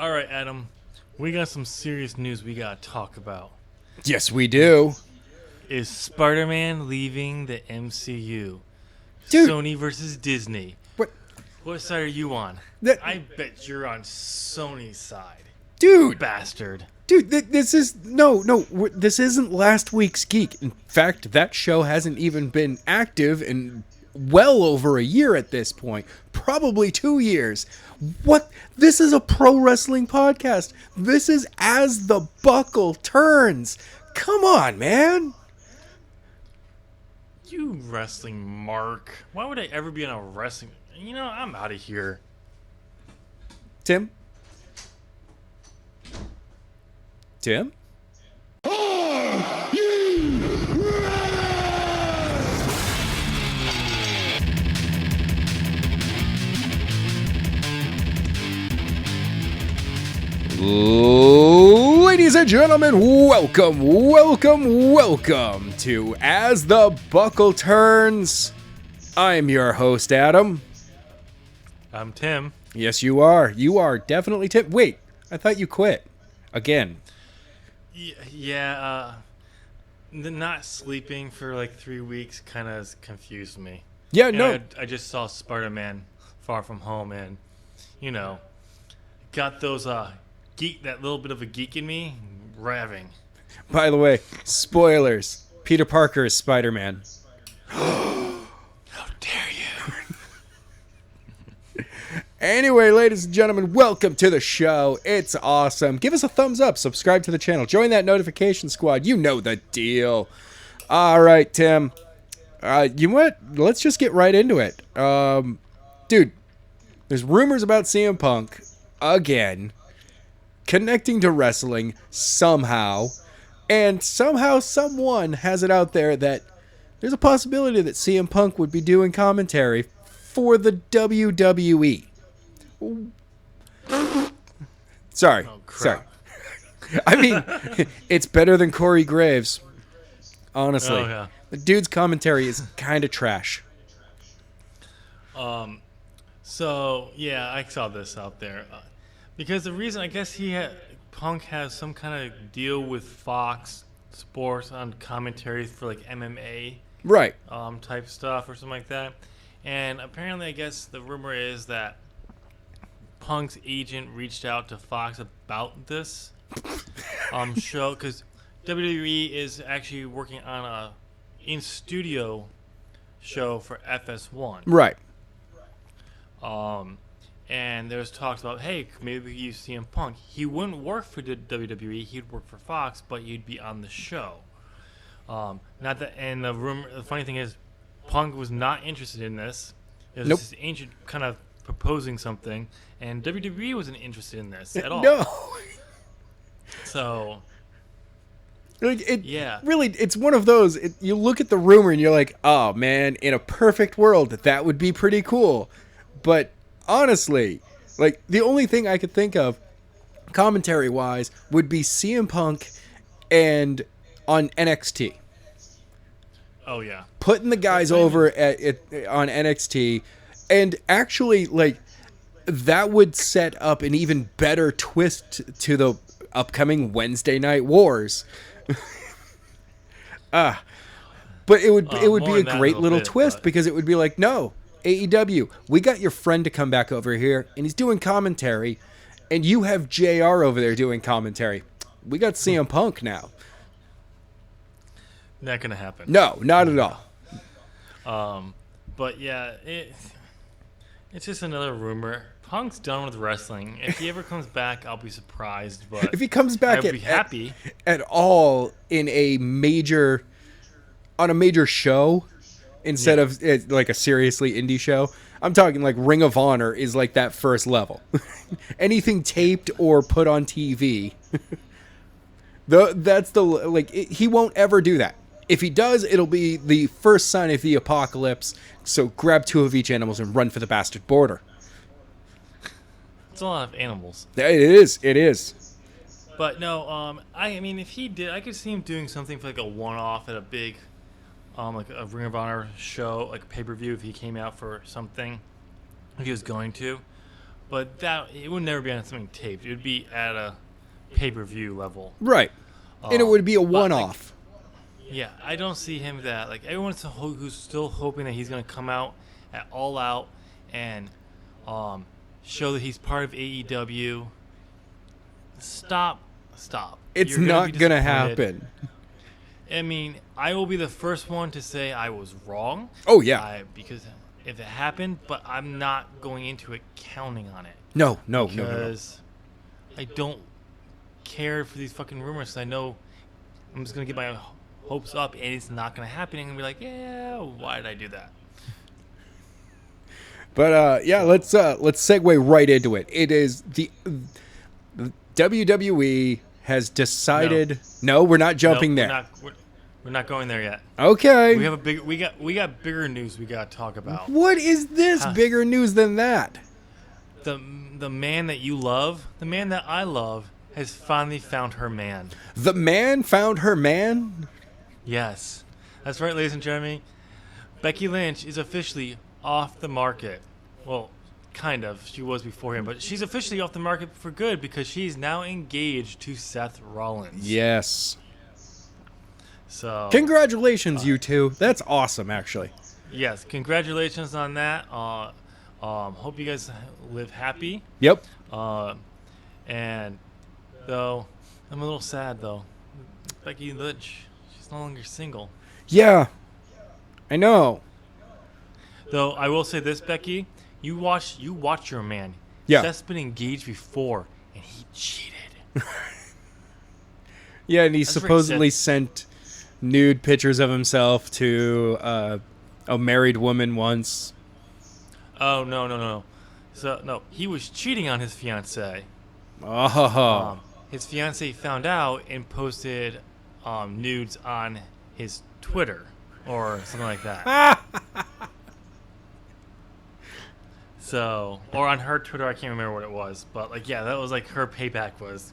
All right, Adam. We got some serious news we got to talk about. Yes, we do. Is Spider-Man leaving the MCU? Dude. Sony versus Disney. What? What side are you on? That- I bet you're on Sony's side. Dude. Bastard. Dude, this is... No, this isn't last week's Geek. In fact, that show hasn't even been active in well over a year at this point. Probably 2 years. What? This is a pro wrestling podcast. This is As the Buckle Turns. Come on, man. You wrestling mark. Why would I ever be on a wrestling... You know, I'm out of here. Tim? Tim? Ladies and gentlemen, welcome to As the Buckle Turns. I'm your host, Adam. I'm Tim. Yes, you are. You are definitely Tim. Wait, I thought you quit. Again. Yeah, not sleeping for like 3 weeks kind of confused me. Yeah, And no. I just saw Spider-Man Far From Home and, you know, got those, that little bit of a geek in me revving. By the way, spoilers. Peter Parker is Spider-Man. How dare you? Anyway, ladies and gentlemen, welcome to the show. It's awesome. Give us a thumbs up, subscribe to the channel, join that notification squad. You know the deal. All right, Tim. You know what? Let's just get right into it. Dude, there's rumors about CM Punk again connecting to wrestling somehow, and somehow someone has it out there that there's a possibility that CM Punk would be doing commentary for the WWE. Sorry. Oh, crap. Sorry. I mean, it's better than Corey Graves. Honestly. Oh, yeah. The dude's commentary is kind of trash. So, yeah, I saw this out there. Because the reason, I guess Punk has some kind of deal with Fox Sports on commentary for like MMA Right. type stuff or something like that. And apparently, I guess the rumor is that Punk's agent reached out to Fox about this show because WWE is actually working on a in-studio show for FS1. Right. And there's talks about, hey, maybe we use CM Punk. He wouldn't work for the WWE, he'd work for Fox, but he'd be on the show. Not that, and the funny thing is, Punk was not interested in this. It was Nope. his agent kind of proposing something, and WWE wasn't interested in this at all. No. So, yeah. Really, it's one of those. You look at the rumor and you're like, oh man, in a perfect world, that would be pretty cool. But honestly, like the only thing I could think of, commentary-wise, would be CM Punk and on NXT. Oh yeah. Putting the guys over on NXT, and actually, like, that would set up an even better twist to the upcoming Wednesday Night Wars. But it would be a great little twist because it would be like, no, AEW, we got your friend to come back over here, and he's doing commentary, and you have JR over there doing commentary. We got CM Punk now. Not gonna happen. No, not at all. But yeah, it's just another rumor. Punk's done with wrestling. If he ever comes back, I'll be surprised. But If he comes back I'd be happy at all in on a major show instead of like a seriously indie show, I'm talking like Ring of Honor is like that first level. Anything taped or put on TV, he won't ever do that. If he does, it'll be the first sign of the apocalypse. So grab 2 of each animals and run for the bastard border. it's a lot of animals. It is. But no, I mean, if he did, I could see him doing something for like a one-off at a big, like a Ring of Honor show, like a pay-per-view. If he came out for something, if he was going to. but that it would never be on something taped. It would be at a pay-per-view level. Right. And it would be a but, one-off. Like, yeah, I don't see him that. Like, everyone's who's still hoping that he's going to come out at All Out and show that he's part of AEW. Stop. It's not going to happen. I mean, I will be the first one to say I was wrong. Oh, yeah. Because if it happened, but I'm not going into it counting on it. No. Because I don't care for these fucking rumors. 'Cause I know I'm just going to get my hopes up, and it's not going to happen. And I'm going to be like, yeah, why did I do that? But, yeah, let's segue right into it. It is the WWE has decided. No, we're not jumping there. We're not going there yet. Okay. We got bigger news we got to talk about. What is this bigger news than that? The man that you love, the man that I love, has finally found her man. The man found her man? Yes. That's right, ladies and gentlemen. Becky Lynch is officially off the market. Well, kind of. She was before him, but she's officially off the market for good because she's now engaged to Seth Rollins. Yes. So congratulations, you two. That's awesome, actually. Yes, congratulations on that. Hope you guys live happy. Yep. And though I'm a little sad though, Becky Lynch, she's no longer single. Yeah, I know. Though I will say this, Becky, you watch your man. Yeah. Seth's been engaged before, and he cheated. Yeah, and he That's supposedly sent nude pictures of himself to a married woman once. Oh no. So no, he was cheating on his fiancée. Oh. His fiancée found out and posted nudes on his Twitter or something like that. So, or on her Twitter, I can't remember what it was, but like, yeah, that was like her payback was.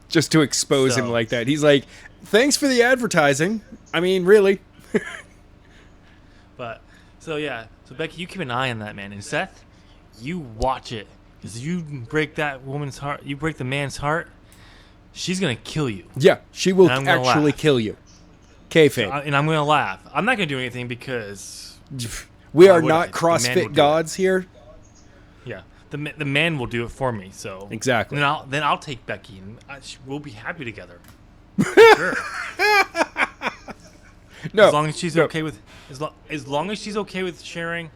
Just to expose him like that. He's like, thanks for the advertising. I mean, really. But, so yeah. So, Becky, you keep an eye on that, man. And Seth, you watch it. Because you break that woman's heart, you break the man's heart, she's going to kill you. Yeah, she will actually kill you. Kayfabe. And I'm going to laugh. I'm not going to do anything because... We are not CrossFit gods here. Yeah. The man will do it for me, so... Exactly. Then I'll take Becky, and we'll be happy together. Sure. No. As long as she's okay with... As long as she's okay with sharing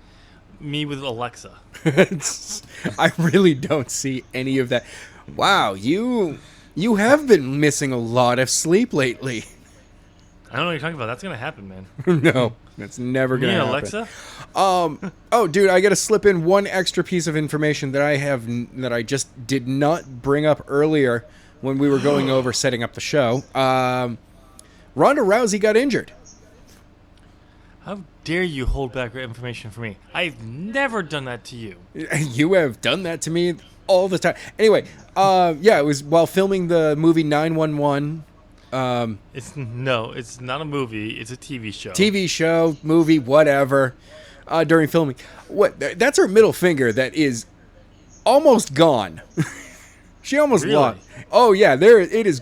me with Alexa. I really don't see any of that. Wow, you have been missing a lot of sleep lately. I don't know what you're talking about. That's going to happen, man. No, that's never going to happen. Alexa? Oh, dude, I got to slip in one extra piece of information that I just did not bring up earlier when we were going over setting up the show. Ronda Rousey got injured. How dare you hold back information from me? I've never done that to you. You have done that to me all the time. Anyway, yeah, it was while filming the movie 911. It's not a movie. It's a TV show. TV show, movie, whatever. During filming, that's her middle finger that is almost gone. She almost lost. Oh yeah, there it is.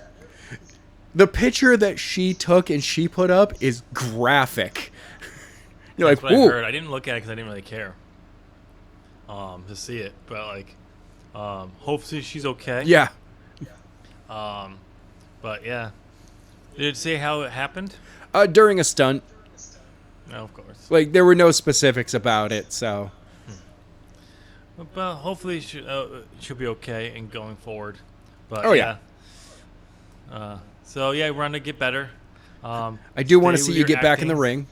The picture that she took and she put up is graphic. You're That's like, what I ooh. heard. I didn't look at it because I didn't really care to see it. But like, hopefully she's okay. Yeah. But yeah, did it say how it happened? During a stunt. No, of course. Like there were no specifics about it, so. But hopefully she'll be okay and going forward. But oh yeah. So yeah, we're on to get better. I do want to see you get back in the ring.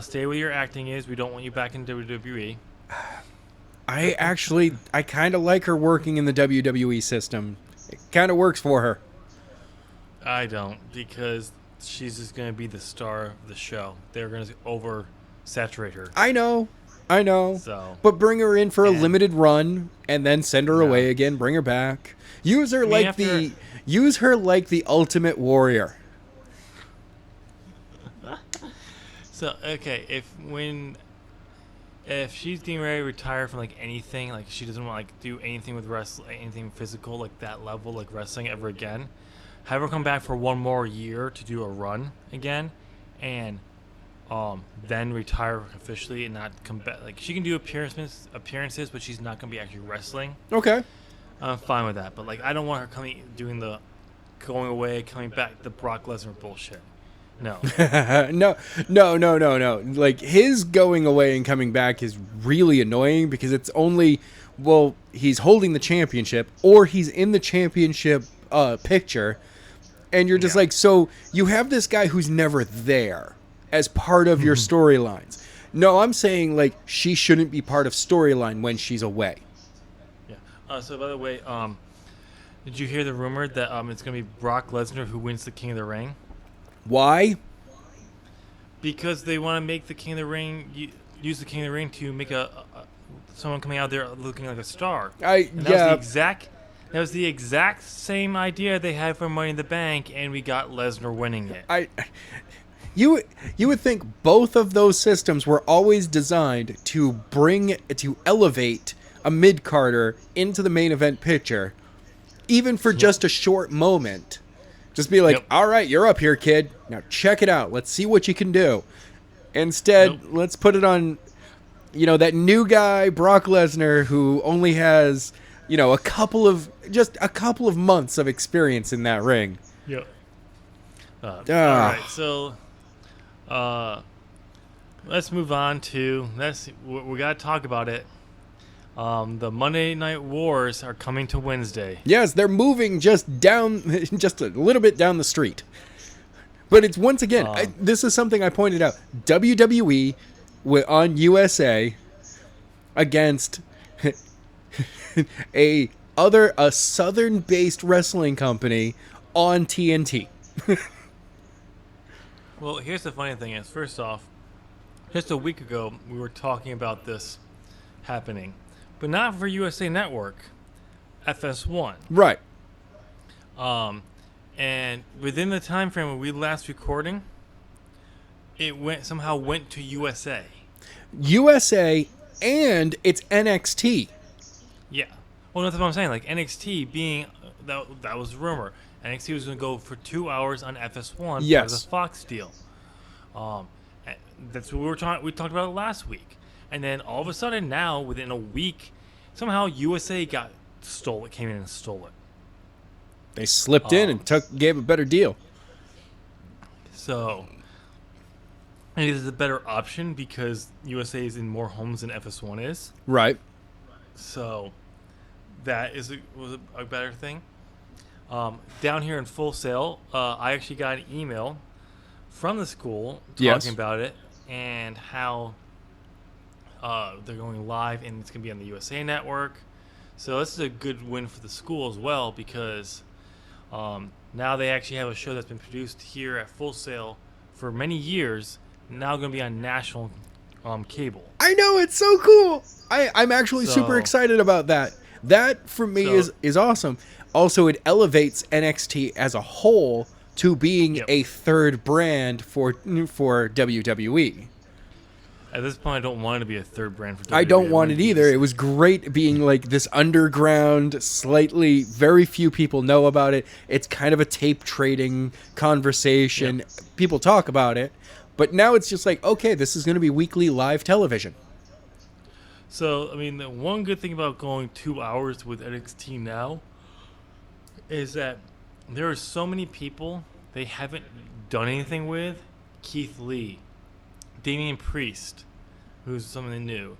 Stay where your acting is. We don't want you back in WWE. I kind of like her working in the WWE system. It kind of works for her. I don't, because she's just going to be the star of the show. They're going to oversaturate her. I know. So, but bring her in for a limited run and then send her away again. Bring her back. Use her like the Ultimate Warrior. So okay, if she's getting ready to retire from like anything, like she doesn't want like do anything with wrestling, anything physical like that level, like wrestling ever again, have her come back for one more year to do a run again, and then retire officially and not come back. Like she can do appearances, but she's not gonna be actually wrestling. Okay. I'm fine with that, but like I don't want her doing the going away, coming back, the Brock Lesnar bullshit. No. No. Like his going away and coming back is really annoying because it's only, well, he's holding the championship or he's in the championship picture, and you're just like, so you have this guy who's never there as part of your storylines. No, I'm saying like she shouldn't be part of storyline when she's away. Yeah. So by the way, did you hear the rumor that it's gonna be Brock Lesnar who wins the King of the Ring? Why? Because they want to make the King of the Ring use the King of the Ring to make someone coming out there looking like a star. That was the exact same idea they had for Money in the Bank, and we got Lesnar winning it. You would think both of those systems were always designed to elevate a mid-carder into the main event picture, even for just a short moment. Just be like, all right, you're up here, kid. Now check it out. Let's see what you can do. Instead, let's put it on, that new guy, Brock Lesnar, who only has, a couple of months of experience in that ring. Yep. All right, so let's move on to we got to talk about it. The Monday Night Wars are coming to Wednesday. Yes, they're moving just a little bit down the street. But it's once again, this is something I pointed out. WWE on USA against a Southern-based wrestling company on TNT. Well, here's the funny thing is, first off, just a week ago we were talking about this happening. But not for USA Network, FS1. Right. And within the time frame when we last recording, it somehow went to USA. USA, and it's NXT. Yeah. Well, that's what I'm saying. Like NXT being that was the rumor. NXT was going to go for 2 hours on FS1 yes. for the Fox deal. That's what we talked about it last week. And then all of a sudden now, within a week, somehow USA came in and stole it. They slipped in and gave a better deal. So, and it is a better option because USA is in more homes than FS1 is. Right. So, that was a better thing. Down here in Full Sail, I actually got an email from the school talking about it and how they're going live and it's going to be on the USA Network. So this is a good win for the school as well because now they actually have a show that's been produced here at Full Sail for many years, now going to be on national cable. I know, it's so cool. I'm actually super excited about that. That for me is awesome. Also, it elevates NXT as a whole to being a third brand for WWE. At this point, I don't want it to be a third brand for WWE. I don't want it either. It was great being like this underground, very few people know about it. It's kind of a tape trading conversation. Yep. People talk about it. But now it's just like, okay, this is going to be weekly live television. So, I mean, the one good thing about going 2 hours with NXT now is that there are so many people they haven't done anything with. Keith Lee, Damian Priest, who's something new.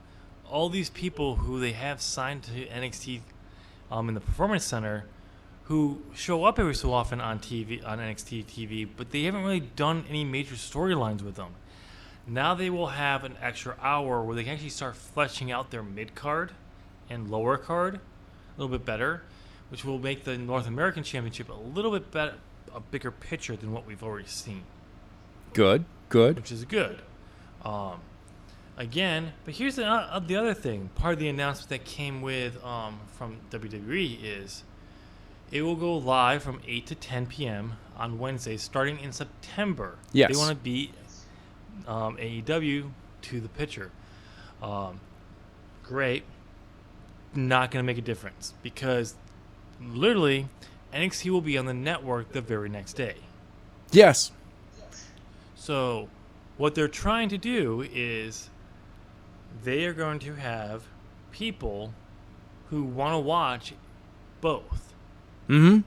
All these people who they have signed to NXT in the Performance Center who show up every so often on TV, on NXT TV, but they haven't really done any major storylines with them. Now they will have an extra hour where they can actually start fleshing out their mid-card and lower card a little bit better, which will make the North American Championship a little bit better, a bigger picture than what we've already seen. Good. Which is good. Again, but here's the other thing. Part of the announcement that came with from WWE is it will go live from 8 to 10 p.m. on Wednesday, starting in September. Yes. They want to beat AEW to the picture. Great. Not going to make a difference because literally NXT will be on the network the very next day. Yes. So what they're trying to do is they are going to have people who want to watch both. Mm-hmm.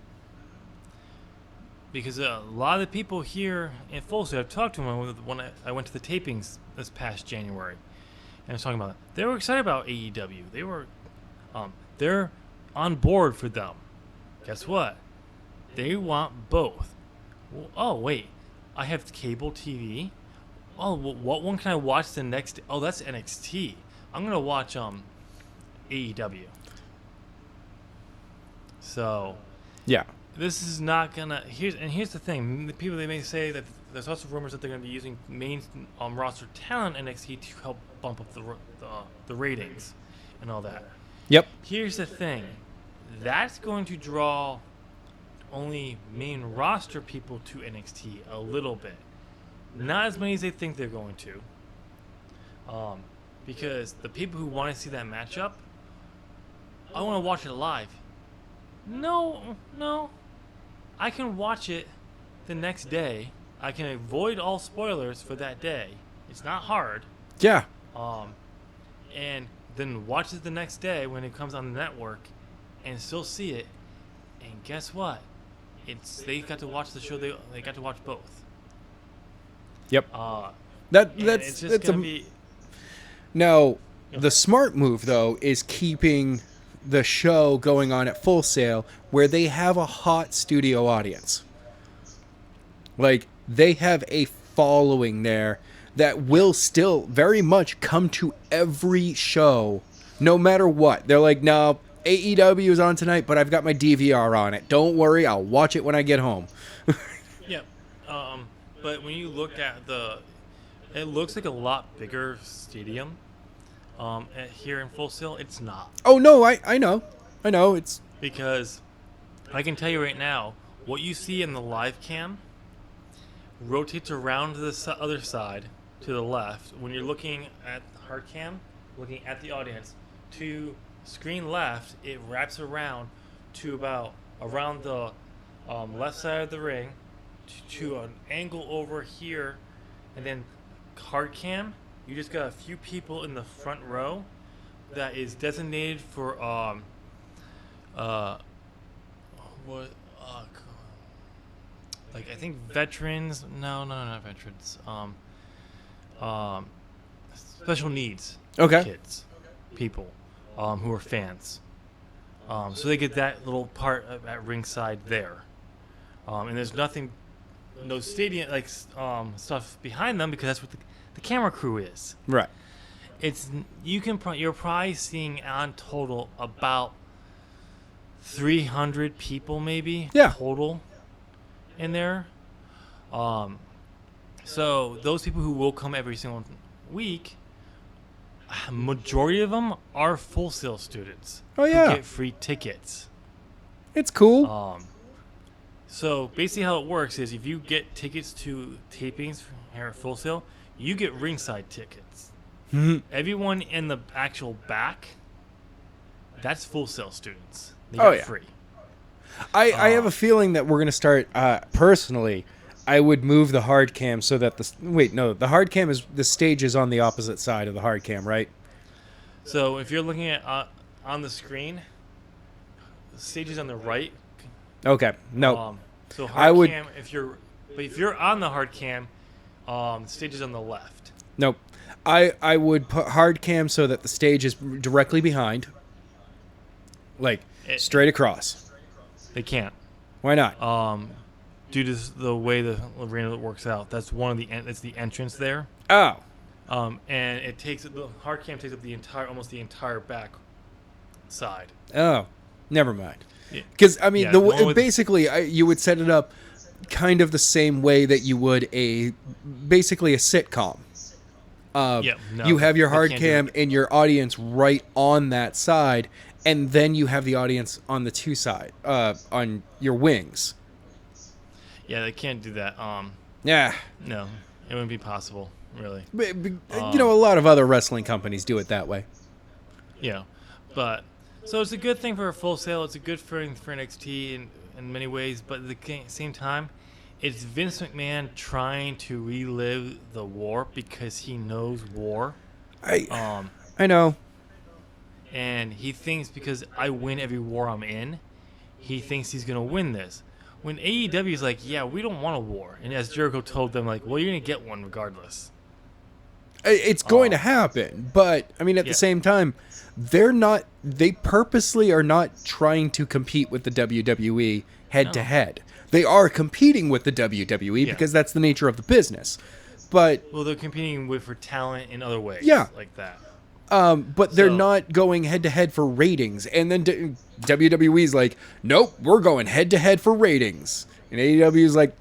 Because a lot of the people here in Full Sail, I've talked to them when I went to the tapings this past January, and I was talking about it. They were excited about AEW. They were, they're on board for them. Guess what? They want both. Well, oh wait, I have cable TV. Oh, well, what one can I watch the next? Oh, that's NXT. I'm gonna watch AEW. So Yeah. this is not gonna. Here's the thing. The people, they may say that there's also rumors that they're gonna be using main roster talent NXT to help bump up the ratings and all that. Yep. Here's the thing. That's going to draw only main roster people to NXT a little bit. Not as many as they think they're going to. Because the people who want to see that matchup, I want to watch it live. No. I can watch it the next day. I can avoid all spoilers for that day. It's not hard. Yeah. And then watch it the next day when it comes on the network and still see it. And guess what? They got to watch the show. They got to watch both. Yep. It's just gonna be. Now, the smart move though is keeping the show going on at Full Sail where they have a hot studio audience. Like, they have a following there that will still very much come to every show no matter what. They're like, no, AEW is on tonight, but I've got my DVR on it. Don't worry, I'll watch it when I get home. Yeah. But when you look at it looks like a lot bigger stadium. Here in Full Sail, it's not. Oh no, I know. It's Because I can tell you right now, what you see in the live cam rotates around to the other side, to the left. When you're looking at hard cam, looking at the audience, to screen left, it wraps around to around the left side of the ring to an angle over here, and then hard cam, you just got a few people in the front row that is designated for like I think veterans. No, not veterans. Special needs. Okay. Kids, people, who are fans. So they get that little part at ringside there, and there's nothing, no stadium like stuff behind them because that's what the camera crew is. right. You're probably seeing on total about 300 people maybe. Yeah. Total in there. So those people who will come every single week, majority of them are Full Sail students. Oh, yeah. Who get free tickets. It's cool. So basically how it works is if you get tickets to tapings here at Full Sail, you get ringside tickets. Mhm. Everyone in the actual back, that's Full Sail students. They Oh, get yeah. free. I have a feeling that we're going to start, personally, I would move the hard cam so that the hard cam is, the stage is on the opposite side of the hard cam, right? So if you're looking at on the screen, the stage is on the right. Okay. No. So I hard would- cam, if you're on the hard cam, the stage is on the left. Nope. I would put hard cam so that the stage is directly behind. Like, straight across. They can't. Why not? Due to the way the arena works out. That's it's the entrance there. Oh. And the hard cam takes up almost the entire back side. Oh. Never mind. Yeah. Because, I mean, Yeah, the one with- basically, you would set it up kind of the same way that you would basically a sitcom. You have your they hard can't do cam that. and your audience right on that side, and then you have the audience on the two side, on your wings. Yeah, they can't do that. Yeah. No, it wouldn't be possible. really. You know, a lot of other wrestling companies do it that way. Yeah, but so it's a good thing for a Full Sail. It's a good thing for NXT in many ways, but at the same time, it's Vince McMahon trying to relive the war because he knows war. I know. And he thinks because I win every war I'm in, he thinks he's gonna win this. When AEW is like, yeah, we don't want a war, and as Jericho told them, like, well, you're gonna get one regardless. It's going to happen, but I mean, at the same time, they purposely are not trying to compete with the WWE head to head. They are competing with the WWE because that's the nature of the business. But well, they're competing for talent in other ways, like that. But they're not going head to head for ratings. And then WWE's like, nope, we're going head to head for ratings. And AEW's like,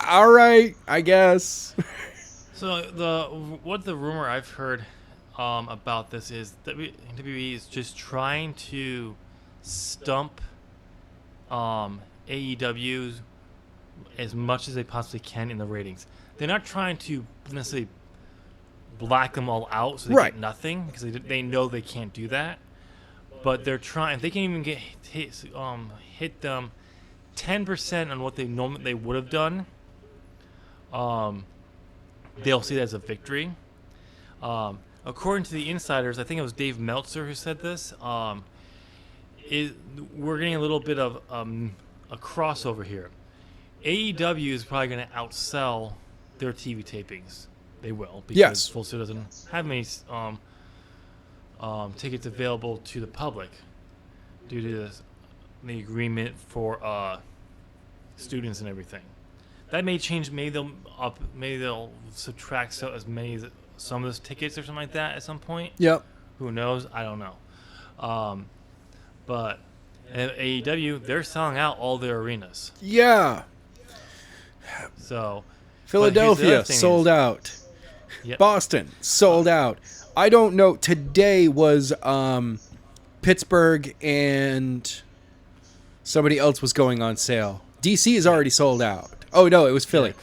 all right, I guess. So the rumor I've heard about this is that WWE is just trying to stump AEW as much as they possibly can in the ratings. They're not trying to necessarily black them all out so they get nothing because they know they can't do that. But they're trying. If they can even hit them 10% on what they would have done, they'll see that as a victory. According to the insiders, I think it was Dave Meltzer who said this. We're getting a little bit of a crossover here. AEW is probably going to outsell their TV tapings. They will, because Full Sail doesn't have many tickets available to the public due to the agreement for students and everything. That may change. Maybe they'll subtract some of those tickets or something like that at some point. Yep. Who knows? I don't know. But at AEW, they're selling out all their arenas. Yeah. So Philadelphia sold out. Yep. Boston sold out. I don't know. Today was Pittsburgh and somebody else was going on sale. DC is already sold out. Oh no, it was Philly.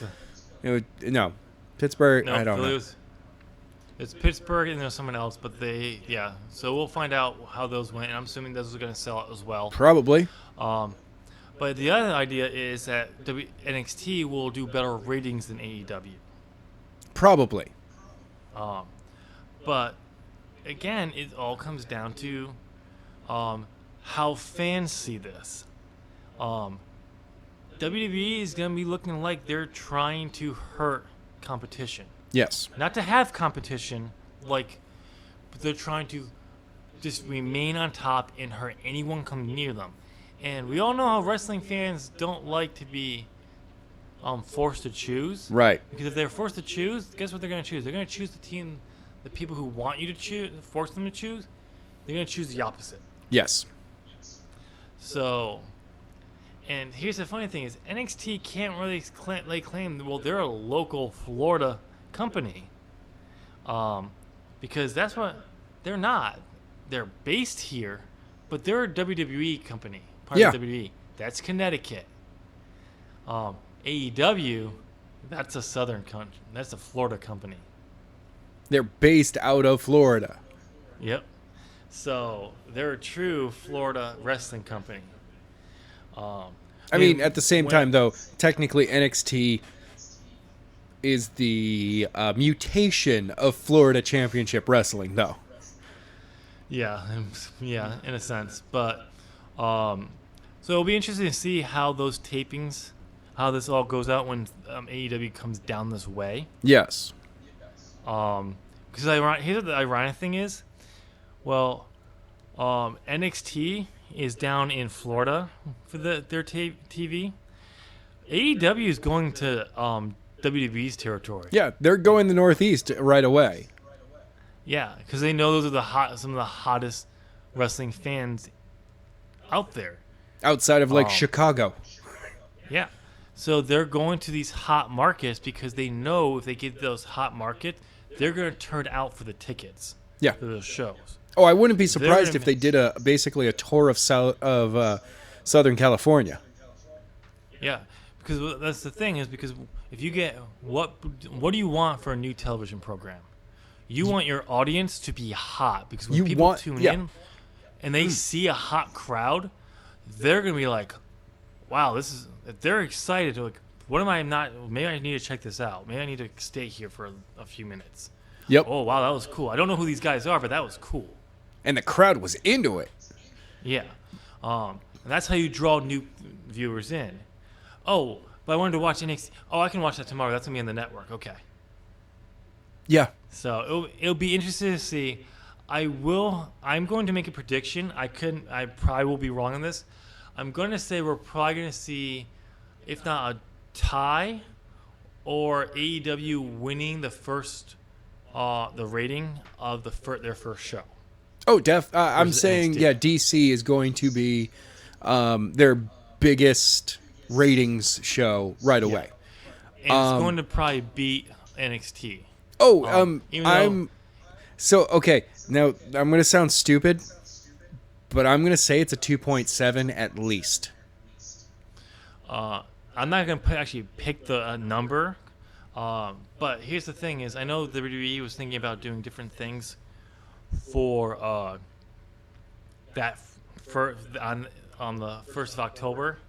Pittsburgh. I don't know. It's Pittsburgh and there's someone else, but So we'll find out how those went. And I'm assuming those are going to sell out as well. Probably. But the other idea is that NXT will do better ratings than AEW. Probably. But again, it all comes down to how fans see this. WWE is going to be looking like they're trying to hurt competition. Yes. Not to have competition, but they're trying to just remain on top and hurt anyone coming near them. And we all know how wrestling fans don't like to be forced to choose. Right. Because if they're forced to choose, guess what they're going to choose? They're going to choose the people who want you to choose, force them to choose. They're going to choose the opposite. Yes. So, and here's the funny thing is NXT can't really lay claim, well, they're a local Florida company. Because that's what, they're not. They're based here, but they're a WWE company. Part of WWE. That's Connecticut. AEW, that's a southern country. That's a Florida company. They're based out of Florida. Yep. So they're a true Florida wrestling company. I mean, at the same time, though, technically NXT is the mutation of Florida Championship Wrestling, though. Yeah, in a sense. But so it'll be interesting to see how those tapings, how this all goes out when AEW comes down this way. Yes. Because here's the ironic thing is, well, NXT is down in Florida for their TV. AEW is going to WWE's territory. Yeah, they're going the Northeast right away. Yeah, because they know those are some of the hottest wrestling fans out there. Outside of Chicago. Yeah. So they're going to these hot markets because they know if they get those hot markets, they're going to turn out for the tickets. Yeah. For those shows. Oh, I wouldn't be surprised if they did basically a tour of Southern California. Yeah, because that's the thing is because if you get what do you want for a new television program? You want your audience to be hot because when people tune in and they see a hot crowd, they're gonna be like, "Wow, this is." They're excited. They're like, "What am I not? Maybe I need to check this out. Maybe I need to stay here for a few minutes." Yep. Oh wow, that was cool. I don't know who these guys are, but that was cool. And the crowd was into it. Yeah, and that's how you draw new viewers in. Oh, but I wanted to watch NXT. Oh, I can watch that tomorrow. That's gonna be on the network. Okay. Yeah. So it'll be interesting to see. I'm going to make a prediction. I probably will be wrong on this. I'm going to say we're probably going to see, if not a tie, or AEW winning the rating of their first show. Oh, I'm saying, NXT. DC is going to be their biggest ratings show right away. And it's going to probably beat NXT. Oh, even so okay. Now I'm going to sound stupid, but I'm going to say it's a 2.7 at least. I'm not going to actually pick the number, but here's the thing: is I know the WWE was thinking about doing different things for on the 1st of October,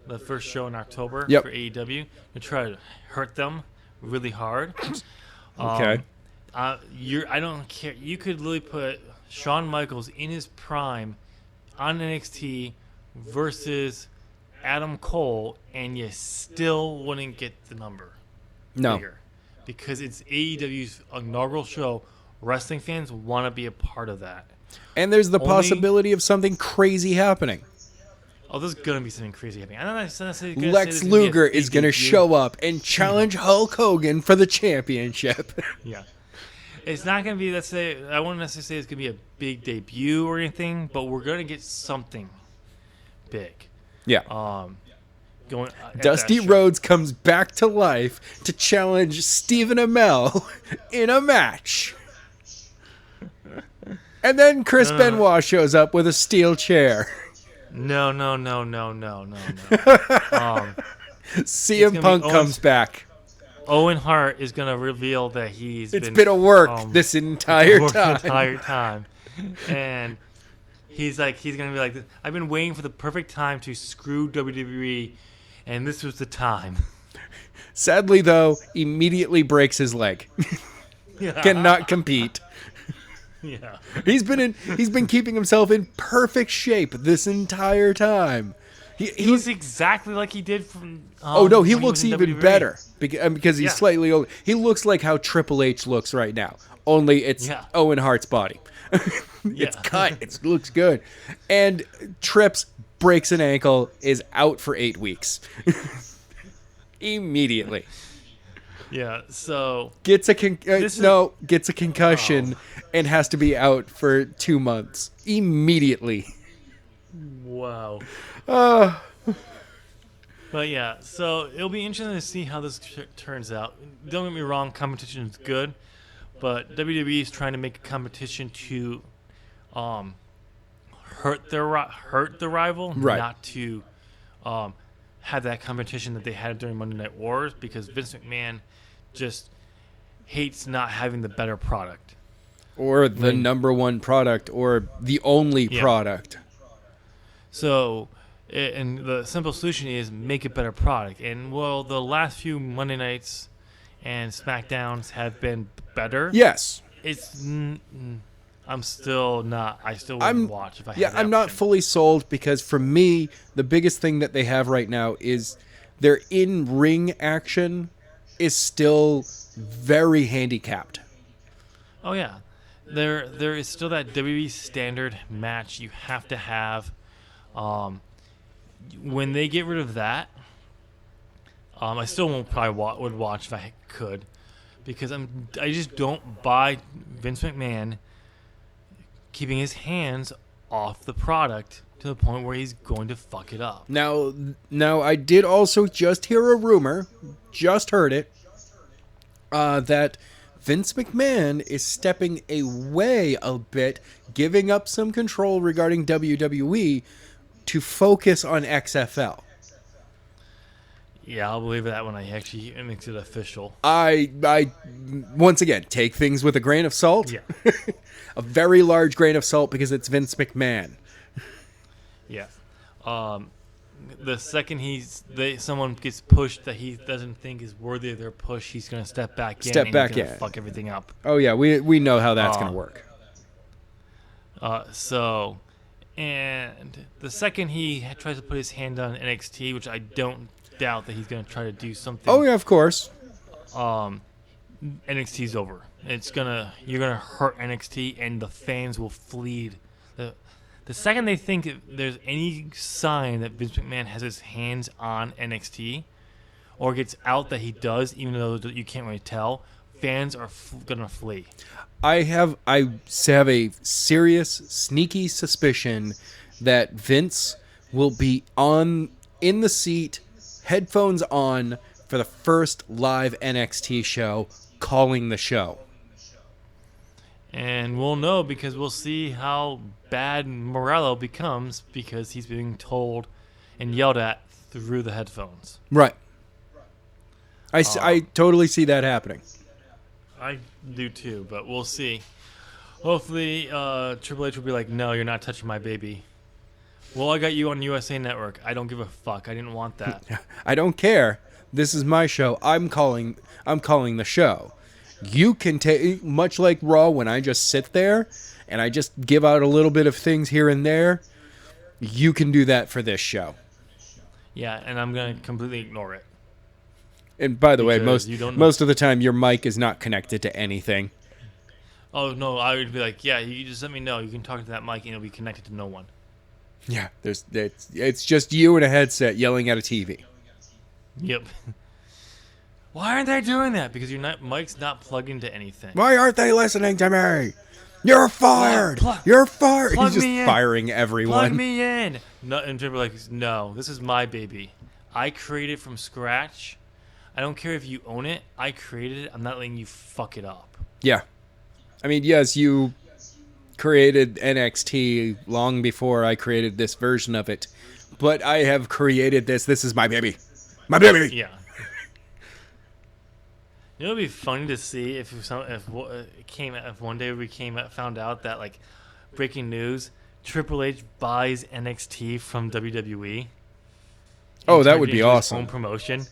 the first show in October for AEW, to try to hurt them really hard. Okay. I don't care. You could literally put Shawn Michaels in his prime on NXT versus Adam Cole, and you still wouldn't get the number bigger because it's AEW's inaugural show. Wrestling fans want to be a part of that. And there's the possibility of something crazy happening. Oh, there's going to be something crazy happening. I don't necessarily Lex Luger is going to show up and challenge Hulk Hogan for the championship. Yeah. It's not going to be, let's say, I wouldn't necessarily say it's going to be a big debut or anything, but we're going to get something big. Yeah. Going Dusty Rhodes comes back to life to challenge Stephen Amell in a match. And then Chris Benoit shows up with a steel chair. No. CM Punk comes back. Owen Hart is going to reveal that it's been a work this entire time. And he's going to be like, I've been waiting for the perfect time to screw WWE, and this was the time. Sadly, though, immediately breaks his leg. Cannot compete. Yeah. He's been keeping himself in perfect shape this entire time. He's exactly like he did from. He looks even WWE. Better because he's slightly older. He looks like how Triple H looks right now. Only it's Owen Hart's body. It's cut. It looks good. And Trips breaks an ankle, is out for 8 weeks. Immediately. Yeah. So gets a concussion and has to be out for 2 months immediately. Wow. But yeah, so it'll be interesting to see how this turns out. Don't get me wrong, competition is good, but WWE is trying to make a competition to hurt the rival, right. Not to have that competition that they had during Monday Night Wars, because Vince McMahon just hates not having the better product. Or the number one product, or the only product. So, and the simple solution is make a better product. And, well, the last few Monday nights and SmackDowns have been better. Yes. I'm still not. I still wouldn't watch if I had that I'm not option. fully sold because for me, the biggest thing that they have right now is their in-ring action is still very handicapped. Oh, yeah. There is still that WWE standard match you have to have. When they get rid of that, I still won't would watch if I could, because I just don't buy Vince McMahon keeping his hands off the product to the point where he's going to fuck it up. Now I did also just hear a rumor, just heard it, that Vince McMahon is stepping away a bit, giving up some control regarding WWE to focus on XFL. Yeah, I'll believe that when I actually makes it official. I once again take things with a grain of salt. Yeah. A very large grain of salt because it's Vince McMahon. Yeah. The second someone gets pushed that he doesn't think is worthy of their push, he's gonna step back in. Step and back he's gonna in. fuck everything up. Oh yeah, we know how that's gonna work. And the second he tries to put his hand on NXT, which I don't doubt that he's gonna try to do something. Oh yeah, of course. NXT's over. You're gonna hurt NXT, and the fans will flee. The second they think there's any sign that Vince McMahon has his hands on NXT, or gets out that he does, even though you can't really tell, fans are gonna flee. I have a serious, sneaky suspicion that Vince will be in the seat, headphones on, for the first live NXT show, calling the show. And we'll know because we'll see how bad Morello becomes because he's being told and yelled at through the headphones. Right. I totally see that happening. I do too, but we'll see. Hopefully, Triple H will be like, "No, you're not touching my baby." Well, I got you on USA Network. I don't give a fuck. I didn't want that. I don't care. This is my show. I'm calling the show. You can take, much like Raw, when I just sit there and I just give out a little bit of things here and there. You can do that for this show. Yeah, and I'm gonna completely ignore it. And by the way, Because most of the time your mic is not connected to anything. Oh no, I would be like, yeah, you just let me know. You can talk to that mic and it'll be connected to no one. Yeah, it's just you and a headset yelling at a TV. Yep. Why aren't they doing that? Because mic's not plugged into anything. Why aren't they listening to me? You're fired. You're fired. He's just firing everyone. Plug me in. No, and Triple H is, no, this is my baby. I created it from scratch. I don't care if you own it. I created it. I'm not letting you fuck it up. Yeah. I mean, yes, you created NXT long before I created this version of it, but I have created this. This is my baby. My baby. Yeah. You know, it'd be funny to see if one day we found out that, like, breaking news, Triple H buys NXT from WWE. Oh, that would be awesome. Home promotion,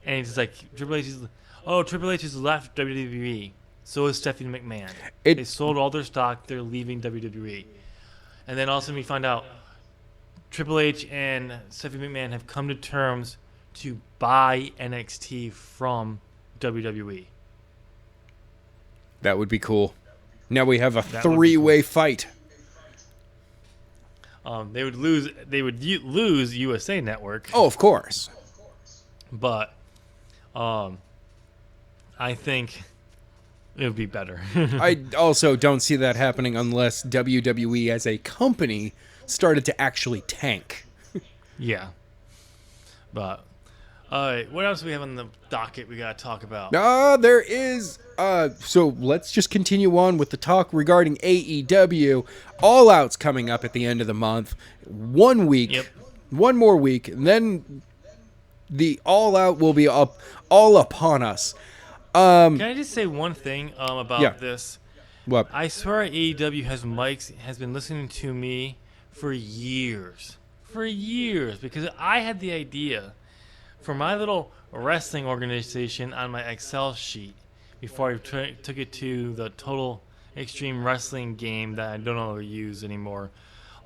and he's like, Triple H has left WWE. So is Stephanie McMahon. They sold all their stock. They're leaving WWE. And then all of a sudden we find out Triple H and Stephanie McMahon have come to terms to buy NXT from WWE. That would be cool. Now we have a three-way fight. They would lose USA Network. Oh, of course. But I think it would be better. I also don't see that happening unless WWE as a company started to actually tank. Yeah. But, all right, what else do we have on the docket we got to talk about? There is. So let's just continue on with the talk regarding AEW. All Out's coming up at the end of the month. 1 week. Yep. One more week. And then the All Out will be all upon us. Can I just say one thing about this? What? I swear AEW has been listening to me for years. For years. Because I had the idea for my little wrestling organization on my Excel sheet before I took it to the Total Extreme Wrestling game that I don't know how to use anymore,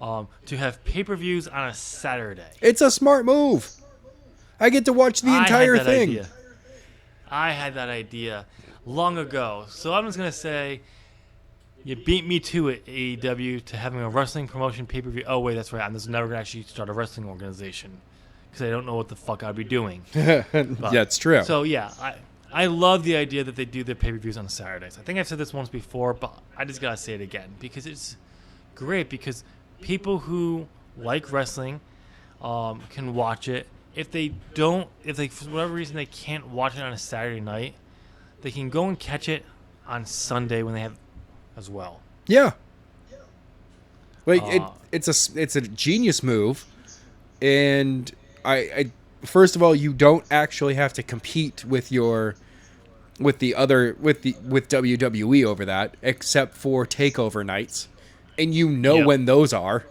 to have pay-per-views on a Saturday. It's a smart move. I get to watch the entire thing. I had that idea long ago. So I'm just going to say, you beat me to it, AEW, to having a wrestling promotion pay-per-view. Oh, wait, that's right. I'm just never going to actually start a wrestling organization because I don't know what the fuck I'd be doing. That's true. So, yeah, I love the idea that they do their pay-per-views on Saturdays. I think I've said this once before, but I just got to say it again because it's great because people who like wrestling can watch it. If they for whatever reason they can't watch it on a Saturday night, they can go and catch it on Sunday when they have as well. Yeah. Like it's a genius move, and I first of all, you don't actually have to compete with WWE over that, except for takeover nights, and you know Yep. when those are.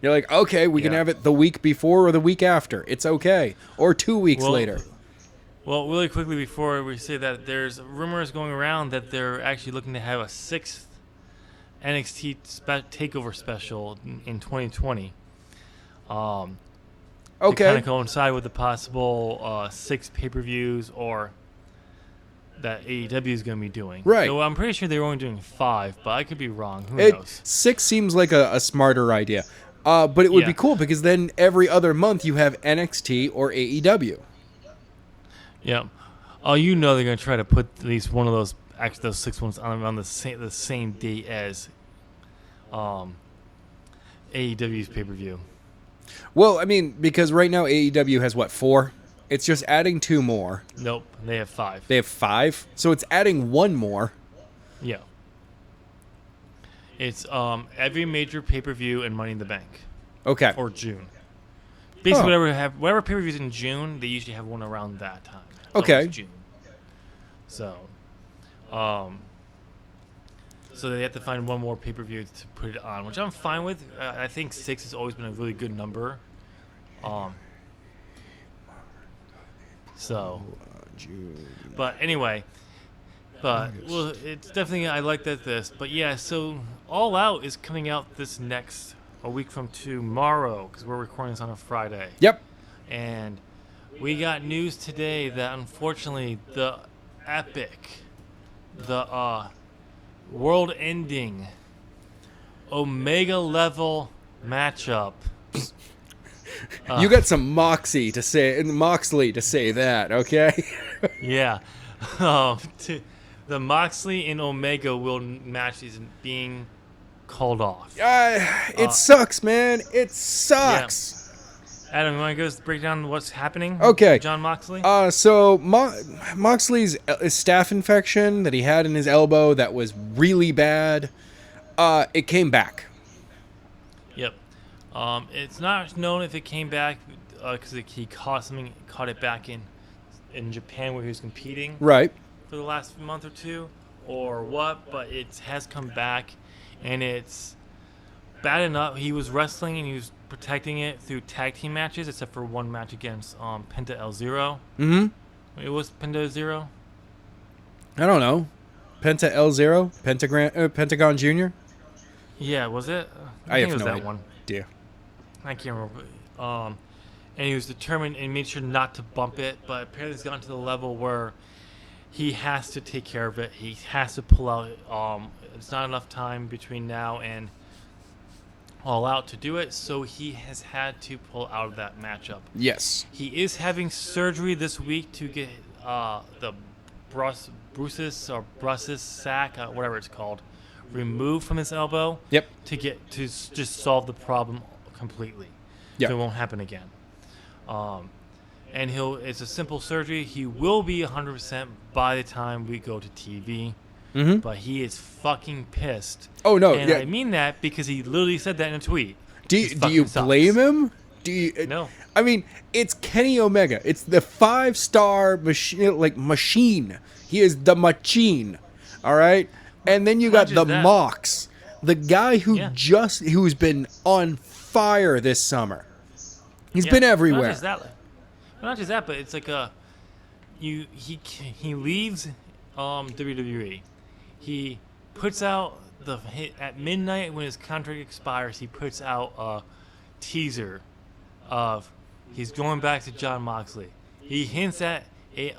You're like, okay, we can Yeah. have it the week before or the week after. It's okay, or 2 weeks Well, later. Well, really quickly before we say that, there's rumors going around that they're actually looking to have a 6th NXT takeover special in 2020. To kind Okay, of coincide with the possible 6 pay-per-views or that AEW is going to be doing. Right. So I'm pretty sure they were only doing 5, but I could be wrong. Who knows? 6 seems like a smarter idea, but it would be Yeah. cool because then every other month you have NXT or AEW. Yeah. Oh, you know they're going to try to put at least one of those, actually those 6 ones on the same date as AEW's pay-per-view. Well, I mean, because right now AEW has what, 4? It's just adding 2 more. Nope, they have 5. They have 5, so it's adding 1 more. Yeah. It's every major pay-per-view and Money in the Bank Okay. or June. Basically, Oh. whatever pay-per-views in June, they usually have one around that time. It's Okay. always June. So, so they have to find one more pay-per-view to put it on, which I'm fine with. I think 6 has always been a really good number. So, but anyway, well, it's definitely I like this. But yeah, so All Out is coming out a week from tomorrow because we're recording this on a Friday. Yep. And we got news today that unfortunately the epic, the world-ending Omega level matchup. You got some Moxley to say that, okay? Yeah. The Moxley and Omega match is being called off. It sucks, man. It sucks. Adam, you want to go break down what's happening? Okay. With John Moxley? So Moxley's staph infection that he had in his elbow that was really bad, it came back. Yep. It's not known if it came back because he caught it back in Japan where he was competing Right. for the last month or two or what, but it has come back and it's bad enough. He was wrestling and he was protecting it through tag team matches except for one match against Penta El Zero. Mm-hmm. It was Penta Zero? I don't know. Penta L Zero? Pentagon Jr.? Yeah, was it? I think have it was no that one. idea. I can't remember. And he was determined and made sure not to bump it, but apparently it's gotten to the level where he has to take care of it. He has to pull out. It's not enough time between now and All Out to do it, so he has had to pull out of that matchup. Yes. He is having surgery this week to get the brucis sac, whatever it's called, removed from his elbow. Yep. To just solve the problem completely. Yep. So it won't happen again. And it's a simple surgery. He will be 100% by the time we go to TV. Mm-hmm. But he is fucking pissed. Oh, no. And Yeah. I mean that because he literally said that in a tweet. Do you blame him? No. I mean, it's Kenny Omega. It's the 5-star machine. He is the machine. All right? And then you got Not the just that. Mox, the guy Yeah. who's been on fire this summer. He's been everywhere. Not just that, but it's like he leaves WWE. He puts out at midnight when his contract expires. He puts out a teaser of he's going back to John Moxley. He hints at a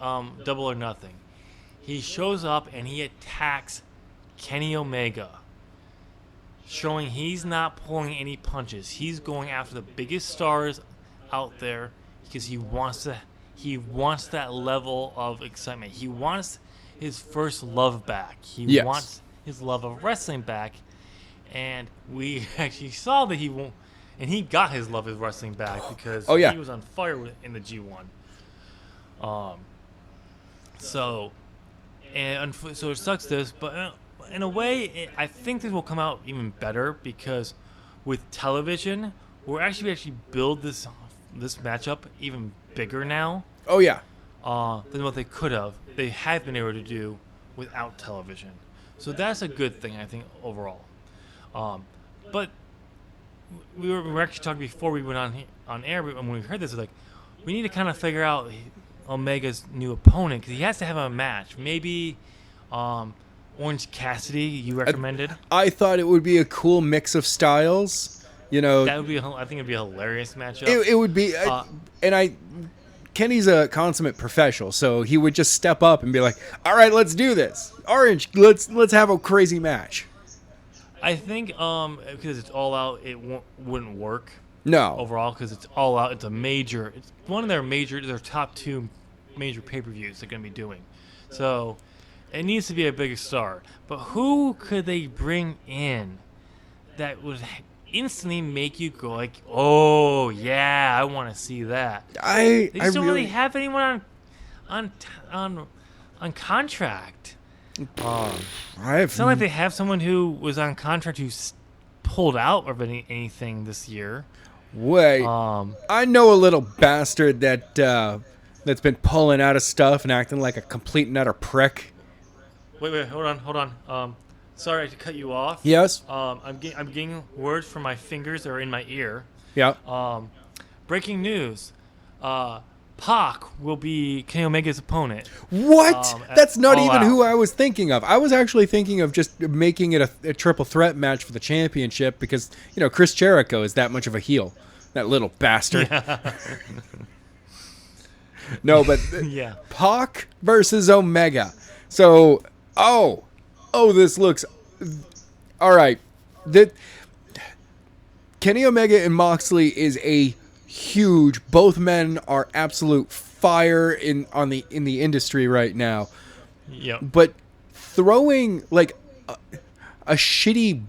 Double or Nothing. He shows up and he attacks Kenny Omega, showing he's not pulling any punches. He's going after the biggest stars out there because he wants that level of excitement. He wants his first love back. He wants his love of wrestling back. And we actually saw that he won't, and he got his love of wrestling back because he was on fire in the G1. So it sucks this, but in a way, I think this will come out even better because with television, we're actually build this this matchup even bigger now Oh yeah. than what they could have. They have been able to do without television, so that's a good thing I think overall. But we were actually talking before we went on air, but when we heard this, like we need to kind of figure out Omega's new opponent because he has to have a match. Maybe Orange Cassidy, you recommended. I thought it would be a cool mix of styles. You know, That would be. I think it'd be a hilarious matchup. it would be, Kenny's a consummate professional, so he would just step up and be like, "All right, let's do this. Orange, let's have a crazy match." I think because it's all out, it wouldn't work No. overall because it's all out. It's one of their top 2 major pay-per-views they're going to be doing. So it needs to be a bigger star. But who could they bring in that would instantly make you go like, "Oh yeah, I want to see that." They just don't really have anyone on contract. It's not like they have someone who was on contract who's pulled out of anything this year. Wait, I know a little bastard that's been pulling out of stuff and acting like a complete and utter prick. Wait, hold on. Sorry to cut you off. Yes. I'm getting words from my fingers that are in my ear. Yeah. Breaking news. Pac will be Kenny Omega's opponent. What? That's not All even Out. who I was thinking of. I was actually thinking of just making it a triple threat match for the championship because, Chris Jericho is that much of a heel. That little bastard. Yeah. No, but Yeah. Pac versus Omega. So, this looks... All right. Kenny Omega and Moxley is a huge. Both men are absolute fire in the industry right now. Yep. But throwing like a shitty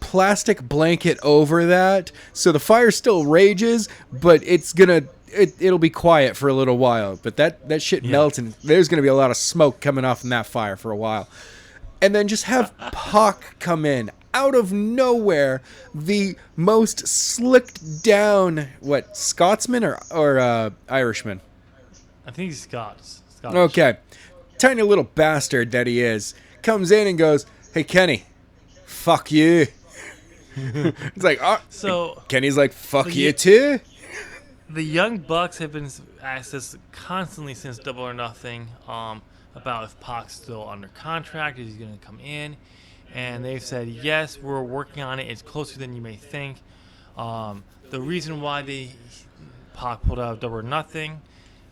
plastic blanket over that, so the fire still rages, but it'll be quiet for a little while. But that shit melts, and there's gonna be a lot of smoke coming off from that fire for a while. And then just have Pac come in out of nowhere, the most slicked down, Scotsman or Irishman? I think he's Scottish. Okay. Tiny little bastard that he is. Comes in and goes, "Hey, Kenny, fuck you." It's like, So Kenny's like, "Fuck you too?" the Young Bucks have been asked this constantly since Double or Nothing about if Pac's still under contract, is he going to come in? And they've said, yes, we're working on it. It's closer than you may think. The reason why Pac pulled out of Double or Nothing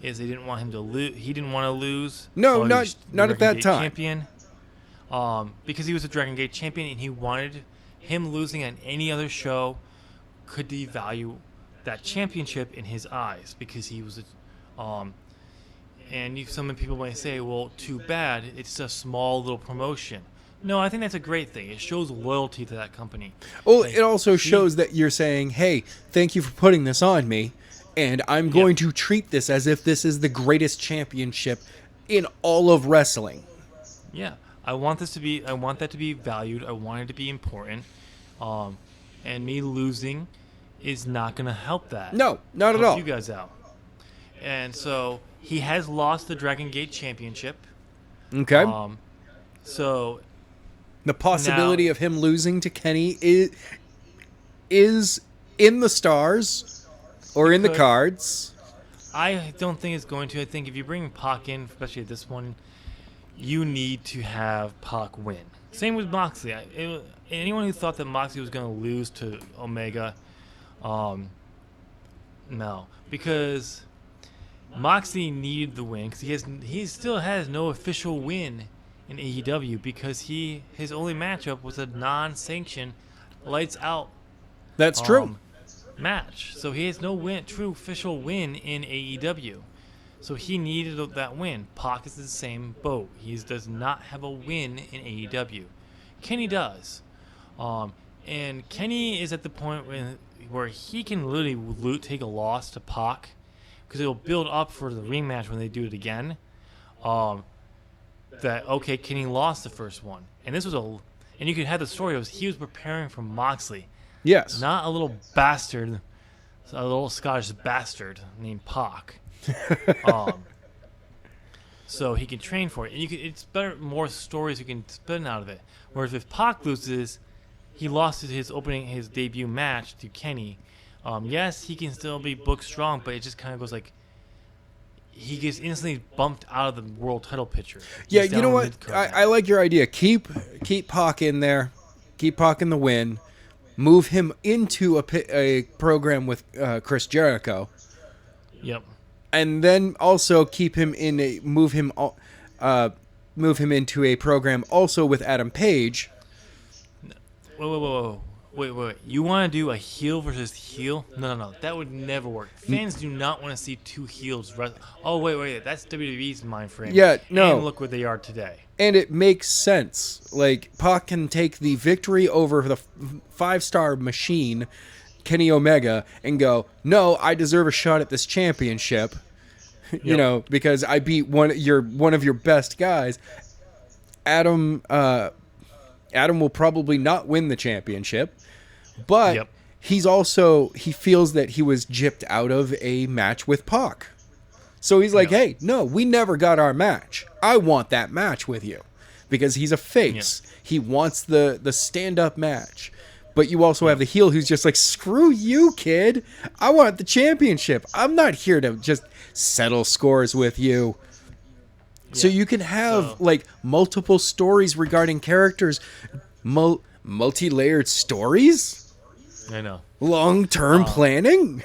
is they didn't want him to lose. He didn't want to lose. No, not at that time. Champion, because he was a Dragon Gate champion, and he wanted him losing on any other show could devalue that championship in his eyes because he was some people might say, well, too bad, it's a small little promotion. No, I think that's a great thing. It shows loyalty to that company. Well, it also shows that you're saying, hey, thank you for putting this on me, and I'm going to treat this as if this is the greatest championship in all of wrestling. Yeah, I want that to be valued. I want it to be important. And me losing is not going to help that. No, not at all. You guys out. And so he has lost the Dragon Gate Championship. Okay. So the possibility of him losing to Kenny is in the stars or in the cards. I don't think it's going to. I think if you bring Pac in, especially at this one, you need to have Pac win. Same with Moxley. Anyone who thought that Moxley was going to lose to Omega, no, because Moxley needed the win because he still has no official win in AEW because his only matchup was a non-sanctioned lights out. That's true. Match. So he has no true official win in AEW. So he needed that win. Pac is in the same boat. He does not have a win in AEW. Kenny does. And Kenny is at the point where he can literally take a loss to Pac because it'll build up for the rematch when they do it again. Kenny lost the first one. And this was and you could have the story of he was preparing for Moxley. Yes. Not a little bastard a little Scottish bastard named Pac. Um, so he can train for it, and it's better, more stories you can spin out of it. Whereas if Pac loses, he lost his debut match to Kenny. Yes, he can still be booked strong, but it just kind of goes like he gets instantly bumped out of the world title picture. Yeah, He's you know down what? mid-card now. I like your idea. Keep Pac in there. Keep Pac in the win. Move him into a program with Chris Jericho, Yep. and then also move him into a program also with Adam Page. Wait. You want to do a heel versus heel? No. That would never work. Fans do not want to see two heels. Oh, wait. That's WWE's mind frame. Yeah, no. And look where they are today. And it makes sense. Like, Pac can take the victory over the 5-star machine, Kenny Omega, and go, no, I deserve a shot at this championship. You Yep. know, because I beat one of your best guys. Adam will probably not win the championship, but Yep. he feels that he was gypped out of a match with Pac. So he's like, Yeah. hey, no, we never got our match. I want that match with you. Because he's a face. Yeah. He wants the stand-up match. But you also have the heel who's just like, screw you, kid. I want the championship. I'm not here to just settle scores with you. So Yeah. you can have So- like multiple stories regarding characters, multi-layered stories, I know. long-term planning.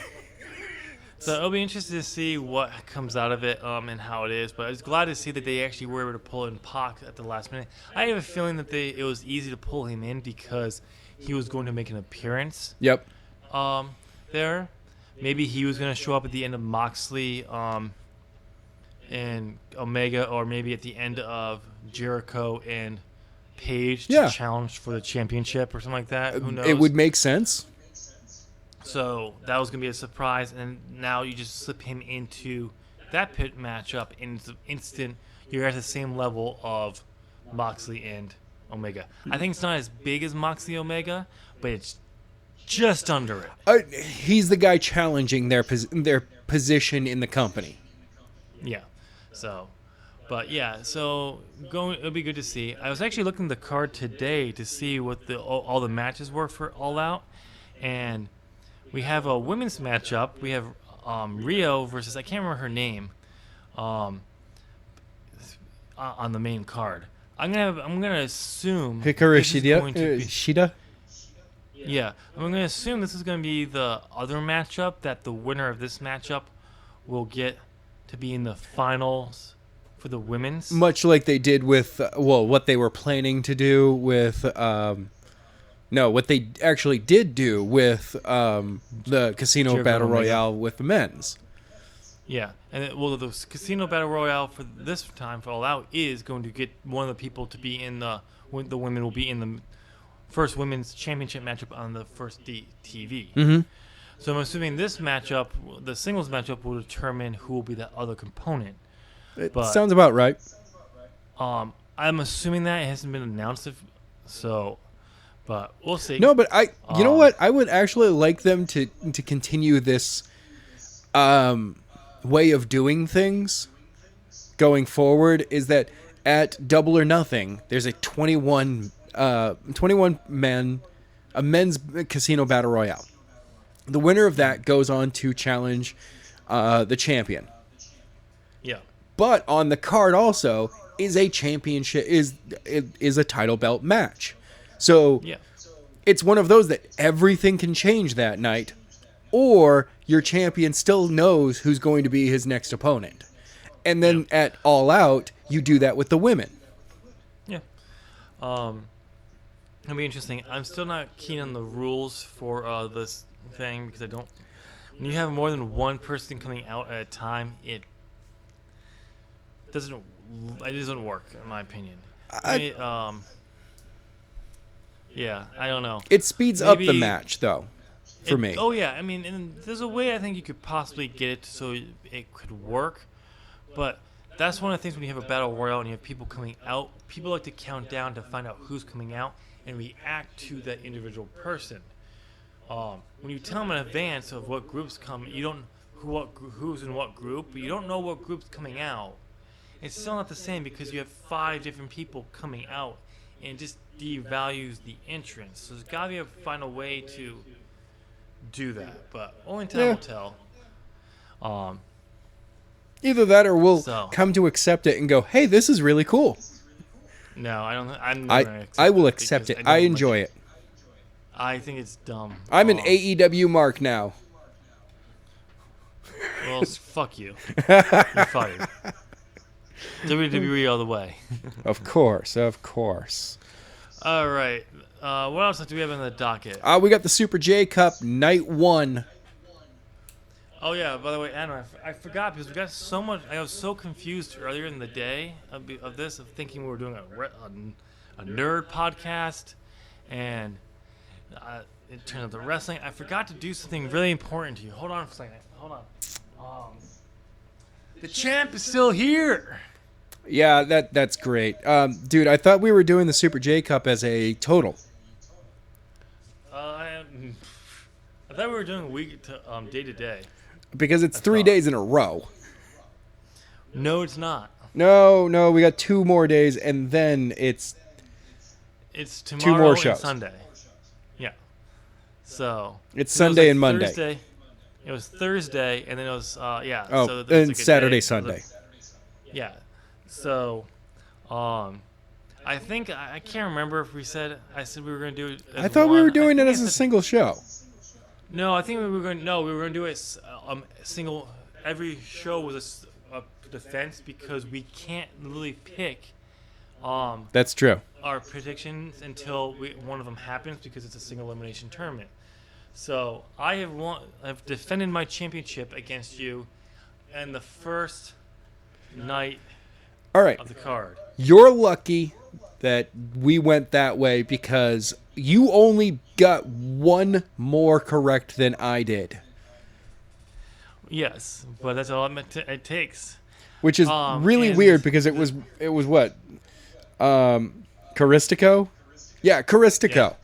So it'll be interesting to see what comes out of it and how it is. But I was glad to see that they actually were able to pull in Pac at the last minute. I have a feeling that it was easy to pull him in because he was going to make an appearance Yep. there. Maybe he was going to show up at the end of Moxley and Omega, or maybe at the end of Jericho and Page to Yeah. challenge for the championship or something like that. Who knows? It would make sense. So that was going to be a surprise, and now you just slip him into that pit matchup, and it's instant. You're at the same level of Moxley and Omega. I think it's not as big as Moxley Omega, but it's just under it. He's the guy challenging their position in the company. Yeah. So, but yeah. So it'll be good to see. I was actually looking at the card today to see what all the matches were for All Out, and we have a women's matchup. We have Rio versus, I can't remember her name, on the main card. I'm gonna assume Hikaru this is going to be- Shida? yeah, I'm gonna assume this is gonna be the other matchup, that the winner of this matchup will get to be in the finals for the women's. Much like they did with, what they were planning to do with, what they actually did do with the Casino Jericho Battle Omega. Royale with the men's. Yeah, and the Casino Battle Royale for this time for All Out is going to get one of the people to be in the women will be in the first women's championship matchup on the first TV. Mm-hmm. So I'm assuming this matchup, the singles matchup, will determine who will be that other component. It But- sounds about right. I'm assuming that it hasn't been announced, but we'll see. No, but you know Um, what? I would actually like them to continue this way of doing things going forward. Is that at Double or Nothing, there's a 21 men, a men's Casino Battle Royale. The winner of that goes on to challenge the champion. Yeah. But on the card also is a championship, is a title belt match. So Yeah. it's one of those that everything can change that night, or your champion still knows who's going to be his next opponent. And then at All Out, you do that with the women. Yeah. It'll be interesting. I'm still not keen on the rules for this thing because I don't. When you have more than one person coming out at a time, it doesn't work in my opinion. Yeah, I don't know. It speeds up the Maybe- match, though, for me. Oh yeah, I mean, and there's a way I think you could possibly get it so it could work, but that's one of the things when you have a battle royale and you have people coming out. People like to count down to find out who's coming out and react to that individual person. when you tell them in advance of what groups come, you don't who's in what group, but you don't know what group's coming out. It's still not the same because you have 5 different people coming out, and it just devalues the entrance. So there's got to find a way to do that, but only time will tell. Either that, or we'll So- come to accept it and go, "Hey, this is really cool." No, I don't. I'm never gonna accept I will it accept because it. don't I like enjoy it. I think it's dumb. I'm an AEW mark now. Well, fuck you. You're fired. WWE all the way. Of course, of course. All right. What else do we have on the docket? We got the Super J Cup Night 1. Oh yeah. By the way, Anna, I forgot because we got so much. I was so confused earlier in the day of thinking we were doing a nerd podcast, and in terms of the wrestling, I forgot to do something really important to you. Hold on for a second. Hold on. The champ is still here. Yeah, that's great. Dude, I thought we were doing the Super J Cup as a total. I thought we were doing week to day to day. Because it's 3 days in a row. No, it's not. No, we got 2 more days, and then it's tomorrow more and shows. Sunday. Yeah. So It's it was Sunday and Monday. Thursday. It was Thursday, and then it was yeah. Oh, so there was and like a Saturday, day. Sunday. Yeah. So, I think I can't remember if I said we were going to do it. As I thought we one. were doing I it think as I a said- single show. No, I think we were going. No, we were going to do it single. Every show was a defense because we can't really pick That's true. our predictions until one of them happens because it's a single elimination tournament. So I've defended my championship against you, in the first night All right. of the card. You're lucky that we went that way because you only got 1 more correct than I did, Yes, but that's all it takes. which is really and weird because it was what, Caristico? Yeah, Caristico.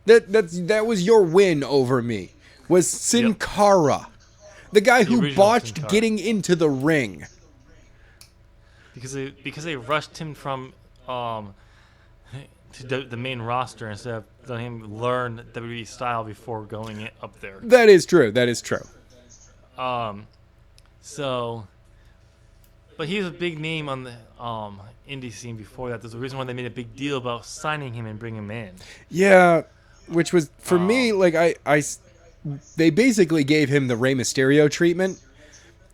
That was your win over me. Was Sin Yep. Cara, the guy The who original botched Sin Cara. getting into the ring. Because they rushed him from to the main roster instead of letting him learn WWE style before going up there. That is true. That is true. So, but he was a big name on the indie scene before that. There's a reason why they made a big deal about signing him and bringing him in. Yeah, which was for me like they basically gave him the Rey Mysterio treatment,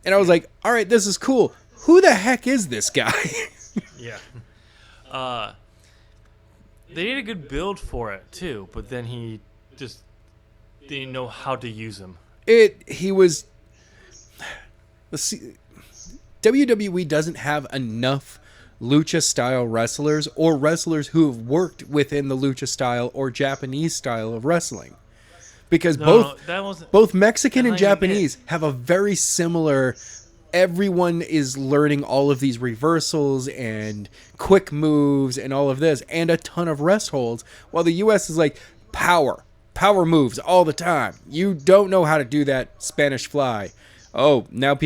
and I was like, all right, this is cool. Who the heck is this guy? Yeah. They did a good build for it too, but then he just didn't know how to use him. He was. Let's see. WWE doesn't have enough lucha style wrestlers or wrestlers who have worked within the lucha style or Japanese style of wrestling, because That wasn't. both Mexican and that's not even it. Japanese have a very similar. Everyone is learning all of these reversals and quick moves and all of this and a ton of rest holds, while the US is like power moves all the time. You don't know how to do that Spanish fly. Oh, now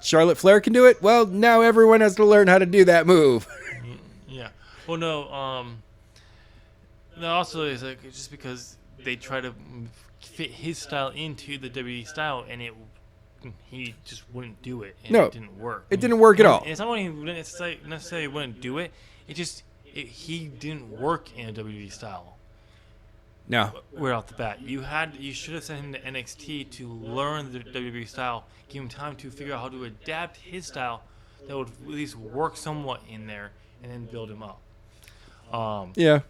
Charlotte Flair can do it? Well, now everyone has to learn how to do that move. Yeah. Well, no. No. Also, it's like just because they try to fit his style into the WWE style, and he just wouldn't do it. And No, it didn't work. it didn't work at all. And it's not only necessarily wouldn't do it. He didn't work in a WWE style. No. Right off the bat, you should have sent him to NXT to learn the WWE style, give him time to figure out how to adapt his style that would at least work somewhat in there, and then build him up. Yeah.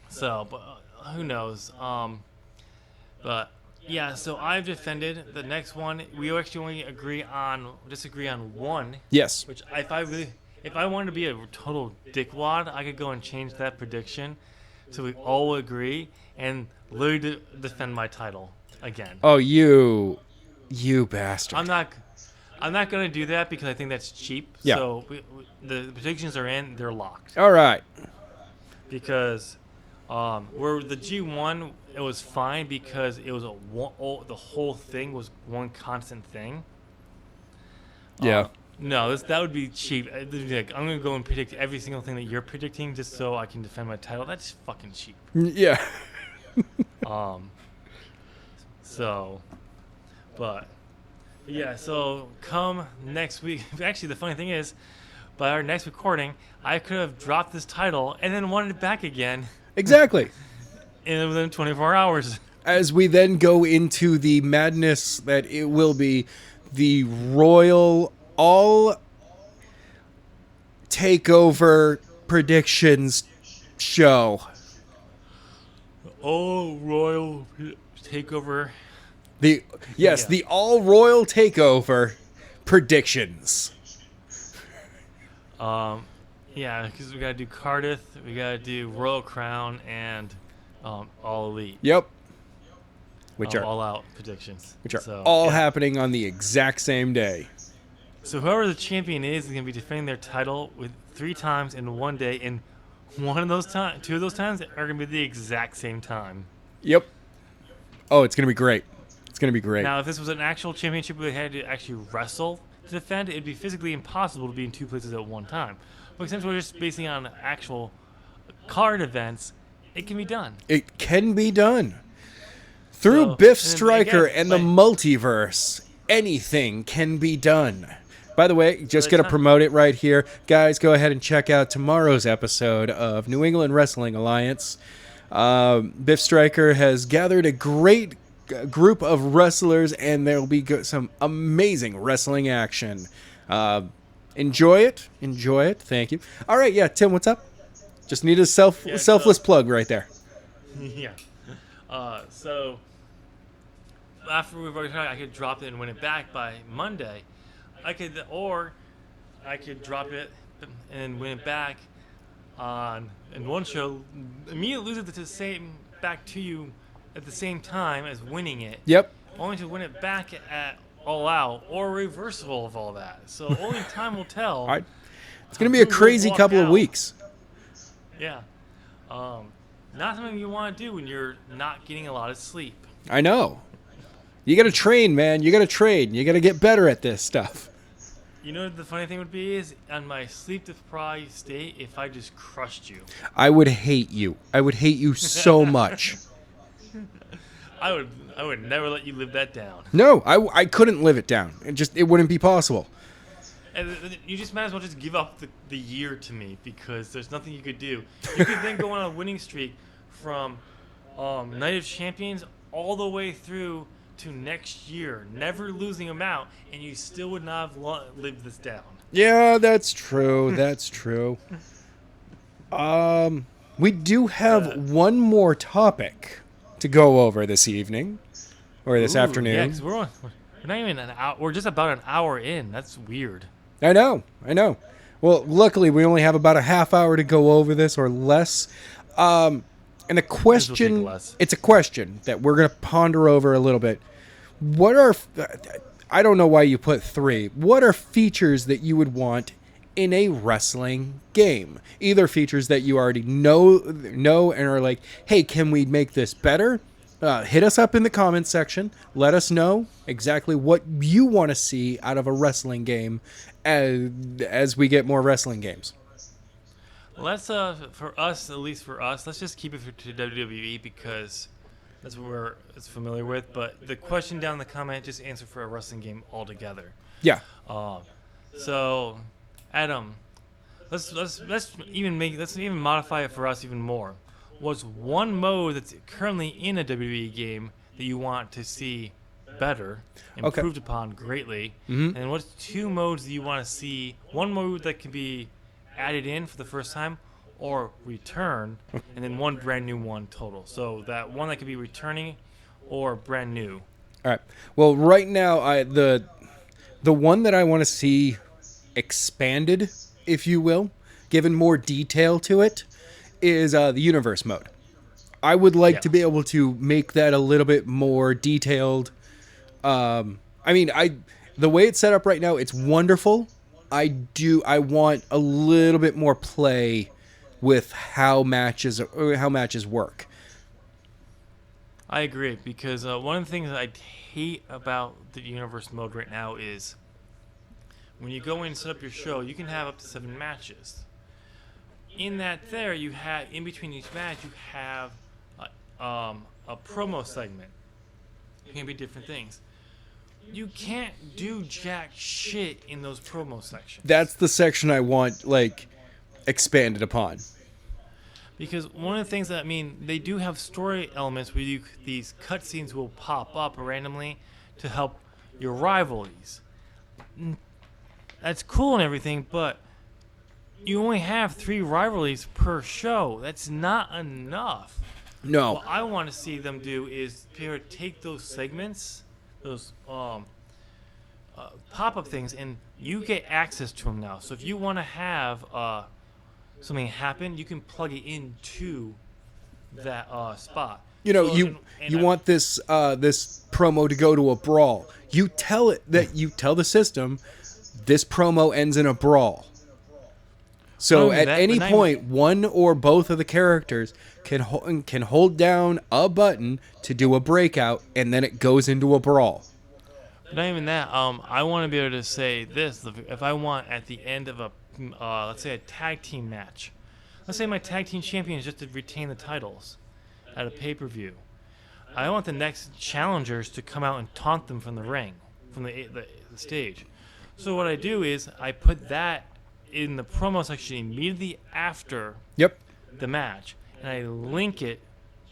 So, but who knows? But yeah, so I've defended the next one. We actually only disagree on one. Yes. Which if I wanted to be a total dickwad, I could go and change that prediction, so we all agree and literally defend my title again. Oh, you bastard. I'm not gonna do that because I think that's cheap. Yeah. So the predictions are in; they're locked. All right. Because Where the G1, it was fine because it was the whole thing was one constant thing. Yeah. No, that would be cheap. Like, I'm gonna go and predict every single thing that you're predicting just so I can defend my title. That's fucking cheap. Yeah. So, but yeah. So come next week. Actually, the funny thing is, by our next recording, I could have dropped this title and then wanted it back again. Exactly. Within 24 hours. As we then go into the madness that it will be the Royal All Takeover Predictions Show. Oh, Royal Takeover. The All Royal Takeover Predictions. Yeah, because we gotta do Cardiff, we gotta do Royal Crown, and All Elite. Yep. Which are all out predictions. Which are all yeah. happening on the exact same day. So whoever the champion is going to be defending their title with 3 times in one day, and two of those times are going to be the exact same time. Yep. Oh, it's going to be great. It's going to be great. Now, if this was an actual championship we had to actually wrestle to defend, it'd be physically impossible to be in 2 places at one time. But since we're just basing on actual card events, it can be done. It can be done. Through Biff Stryker and the multiverse, anything can be done. By the way, just going to promote it right here. Guys, go ahead and check out tomorrow's episode of New England Wrestling Alliance. Biff Stryker has gathered a great group of wrestlers, and there will be some amazing wrestling action. Enjoy it. Enjoy it. Thank you. All right, yeah, Tim, what's up? Just need a selfless plug right there. Yeah. So after we've already tried, I could drop it and win it back by Monday. I could drop it and win it back in one show, immediately lose it back to you at the same time as winning it. Yep. Only to win it back at All Out or reversible of all that. So only time will tell. Right. It's going to be a crazy couple of weeks. Yeah. Not something you want to do when you're not getting a lot of sleep. I know. You got to train, man. You got to train. You got to get better at this stuff. You know what the funny thing would be is on my sleep-deprived state, if I just crushed you. I would hate you. I would hate you so much. I would never let you live that down. No, I couldn't live it down. It wouldn't be possible. And you just might as well just give up the year to me because there's nothing you could do. You could then go on a winning streak from Night of Champions all the way through to next year, never losing them out, and you still would not have lived this down. Yeah, that's true. That's true. We do have one more topic to go over this evening or this afternoon. Yeah, because we're not even an hour. We're just about an hour in. That's weird. I know. Well, luckily we only have about a half hour to go over this or less. And the question, it's a question that we're going to ponder over a little bit. I don't know why you put 3. What are features that you would want in a wrestling game? Either features that you already know and are like, hey, can we make this better? Hit us up in the comments section. Let us know exactly what you want to see out of a wrestling game as we get more wrestling games. Let's for us, let's just keep it to WWE because that's what we're familiar with. But the question down in the comment, just answer for a wrestling game altogether. Yeah. So, Adam, let's even modify it for us even more. What's one mode that's currently in a WWE game that you want to see better, improved upon greatly? Mm-hmm. And what's 2 modes that you want to see? One mode that can be added in for the first time or return, and then one brand new one total. So that one that could be returning or brand new. All right. Well, right now, the one that I want to see expanded, if you will, given more detail to it, is the universe mode. I would like to be able to make that a little bit more detailed. The way it's set up right now, it's wonderful. I want a little bit more play with how matches work. I agree, because one of the things that I hate about the universe mode right now is when you go in and set up your show, you can have up to 7 matches. In that, you have in between each match, you have a promo segment. It can be different things. You can't do jack shit in those promo sections. That's the section I want expanded upon. Because one of the things that, they do have story elements where these cutscenes will pop up randomly to help your rivalries. That's cool and everything, but you only have 3 rivalries per show. That's not enough. No. What I want to see them do is take those segments, those pop-up things, and you get access to them now. So if you want to have something happen, you can plug it into that spot. You want this this promo to go to a brawl. You tell the system this promo ends in a brawl. So at any point, one or both of the characters can hold down a button to do a breakout, and then it goes into a brawl. But not even that. I want to be able to say this. If I want at the end of a, let's say a tag team match, let's say my tag team champion is just to retain the titles at a pay-per-view. I want the next challengers to come out and taunt them from the ring, from the stage. So what I do is I put that in the promo section immediately after the match, and I link it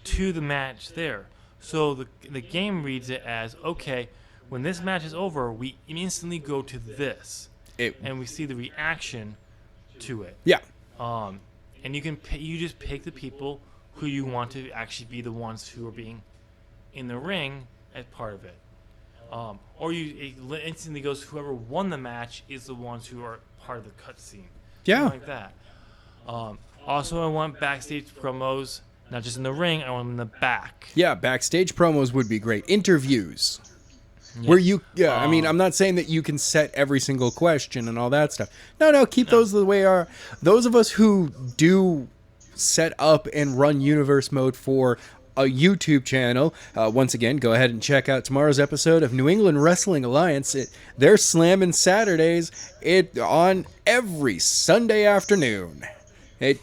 to the match there. So the game reads it as, okay, when this match is over, we instantly go to this, and we see the reaction to it. Yeah. And you just pick the people who you want to actually be the ones who are being in the ring as part of it. Or it instantly goes, whoever won the match is the ones who are part of the cutscene. Yeah. Like that. Also, I want backstage promos, not just in the ring, I want them in the back. Yeah, backstage promos would be great. Interviews. Yeah. Where I'm not saying that you can set every single question and all that stuff. No, keep those the way they are. Those of us who do set up and run universe mode for a YouTube channel, once again, go ahead and check out tomorrow's episode of New England Wrestling Alliance. They're slamming Saturdays on every Sunday afternoon.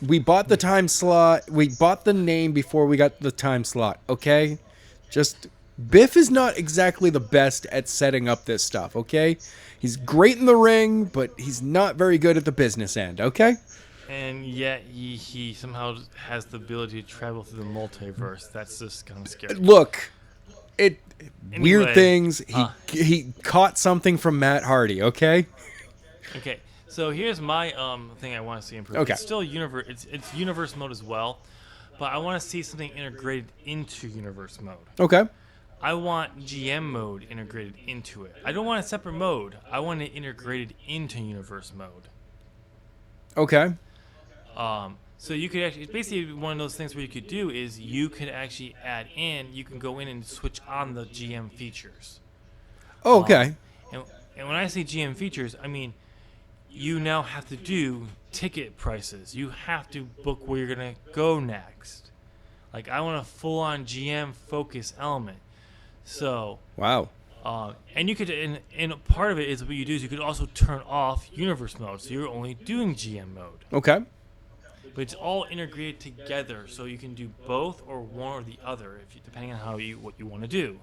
We bought the time slot. We bought the name before we got the time slot, okay? Biff is not exactly the best at setting up this stuff, okay? He's great in the ring, but he's not very good at the business end, okay? And yet he somehow has the ability to travel through the multiverse. That's just kind of scary. Look, weird things. He caught something from Matt Hardy, okay? Okay, so here's my thing I want to see improved. Okay. It's still universe. It's universe mode as well, but I want to see something integrated into universe mode. Okay. I want GM mode integrated into it. I don't want a separate mode. I want it integrated into universe mode. Okay. So you could actually, it's basically one of those things where you could do is you could actually add in, you can go in and switch on the GM features. Oh, okay. And when I say GM features, I mean, you now have to do ticket prices. You have to book where you're going to go next. Like, I want a full-on GM focus element. So. Wow. And you could, and part of it is what you do is you could also turn off universe mode. So you're only doing GM mode. Okay. But it's all integrated together, so you can do both or one or the other, depending on what you want to do.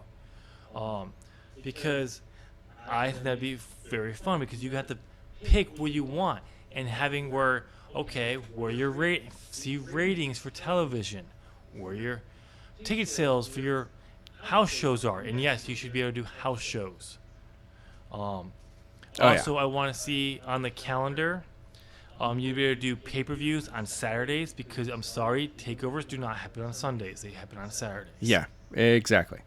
Because I think that'd be very fun, because you have to pick what you want, and having where your see ratings for television, where your ticket sales for your house shows are, and yes, you should be able to do house shows. I want to see on the calendar. You'd be able to do pay-per-views on Saturdays, because I'm sorry, takeovers do not happen on Sundays. They happen on Saturdays. Yeah, exactly.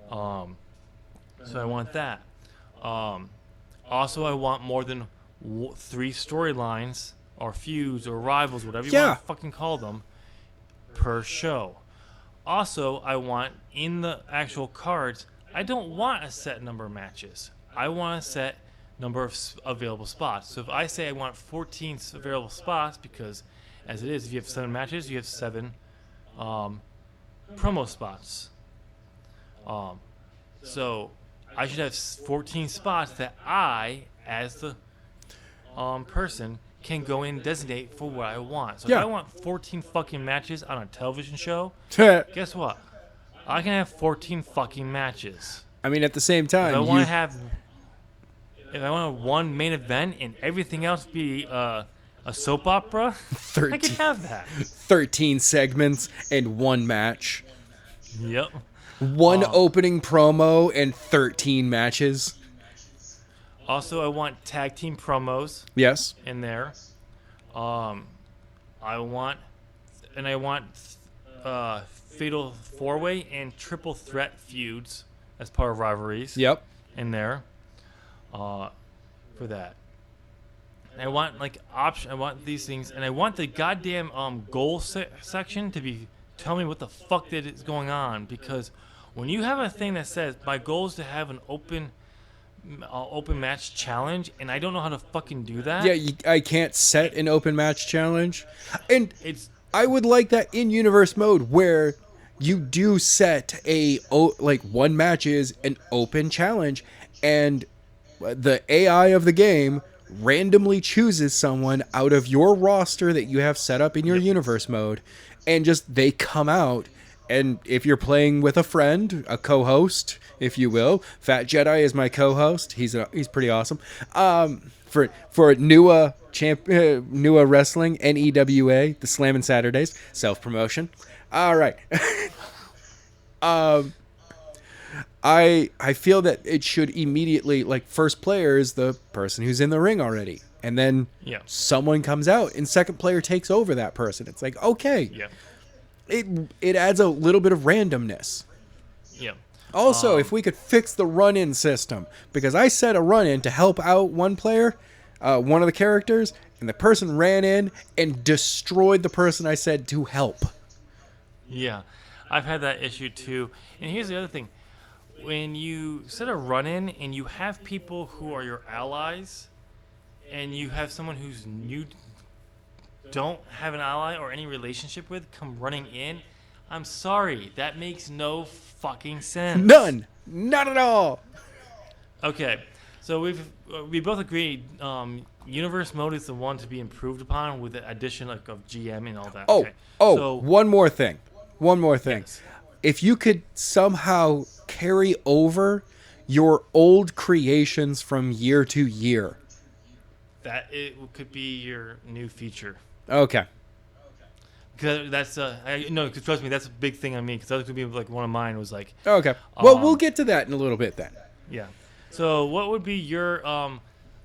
So I want that. Also, I want more than 3 storylines or feuds or rivals, whatever you want to fucking call them, per show. Also, I want in the actual cards, I don't want a set number of matches. I want a set number of available spots. So if I say I want 14 available spots because as it is. If you have 7 matches, you have 7 promo spots. So I should have 14 spots that I, as the person, can go in and designate for what I want. So if I want 14 fucking matches on a television show, guess what? I can have 14 fucking matches. I mean, at the same time, if I want one main event and everything else be a soap opera, 13, I can have that. 13 segments and 1 match. Yep. 1 opening promo and 13 matches. Also, I want tag team promos. Yes. In there. I want fatal 4-way and triple threat feuds as part of rivalries. Yep. In there. For that. And I want I want these things, and I want the goddamn goal section to be tell me what the fuck that is going on, because when you have a thing that says my goal is to have an open match challenge, and I don't know how to fucking do that. Yeah, I can't set an open match challenge, and I would like that in universe mode where you do set one match is an open challenge, and the AI of the game randomly chooses someone out of your roster that you have set up in your universe mode, and just they come out. And if you're playing with a friend, a co-host, if you will, Fat Jedi is my co-host. He's pretty awesome. For NUA Wrestling, NEWA, the Slammin' Saturdays, self-promotion. All right. I feel that it should immediately, first player is the person who's in the ring already. And then someone comes out and second player takes over that person. It's like, okay. Yeah. It adds a little bit of randomness. Yeah. Also, if we could fix the run-in system, because I set a run-in to help out one player, one of the characters, and the person ran in and destroyed the person I said to help. Yeah. I've had that issue too. And here's the other thing. When you set a run-in and you have people who are your allies, and you have someone who's new, don't have an ally or any relationship with, come running in, I'm sorry, that makes no fucking sense. None at all. Okay, so we both agreed universe mode is the one to be improved upon with the addition of GM and all that. So, one more thing. Yes. If you could somehow carry over your old creations from year to year, that it could be your new feature. Okay. Because that's because trust me, that's a big thing on me. Because that could be one of mine was like. Okay. Well, we'll get to that in a little bit then. Yeah. So, what would be your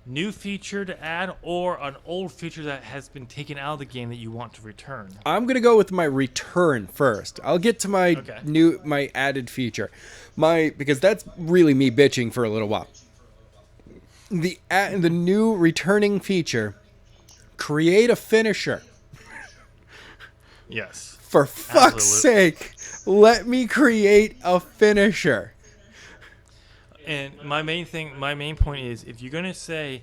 new feature to add, or an old feature that has been taken out of the game that you want to return? I'm gonna go with my return first. I'll get to my my added feature, because that's really me bitching for a little while. The new returning feature. Create a finisher. Yes. For fuck's sake, let me create a finisher. And my main point is, if you're gonna say,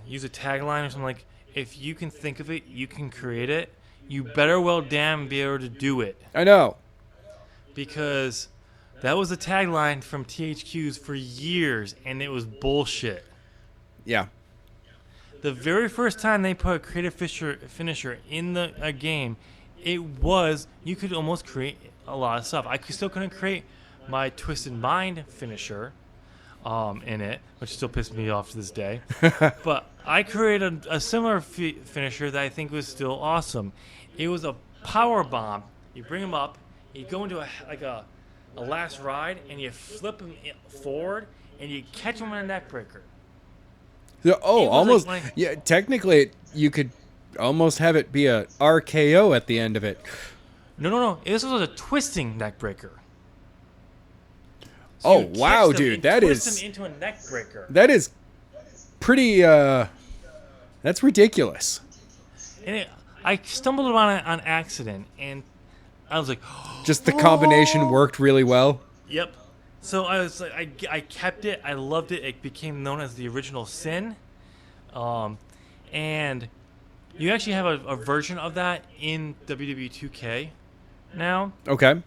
use a tagline or something if you can think of it, you can create it. You better well damn be able to do it. I know. Because that was a tagline from THQs for years, and it was bullshit. Yeah. The very first time they put a creative finisher in the game, you could almost create a lot of stuff. I still couldn't create my Twisted Mind finisher in it, which still pisses me off to this day. But I created a similar finisher that I think was still awesome. It was a power bomb. You bring him up, you go into a last ride, and you flip him forward, and you catch him on a neck breaker. Almost. Technically, you could almost have it be a RKO at the end of it. No. This was a twisting neck breaker. So wow, dude, that is twist him into a neck breaker. That is pretty. That's ridiculous. And I stumbled on it on accident, and I was like, just the combination worked really well. Yep. So I was like, I kept it. I loved it. It became known as the original Sin, and You actually have a version of that in WWE 2K now. Okay.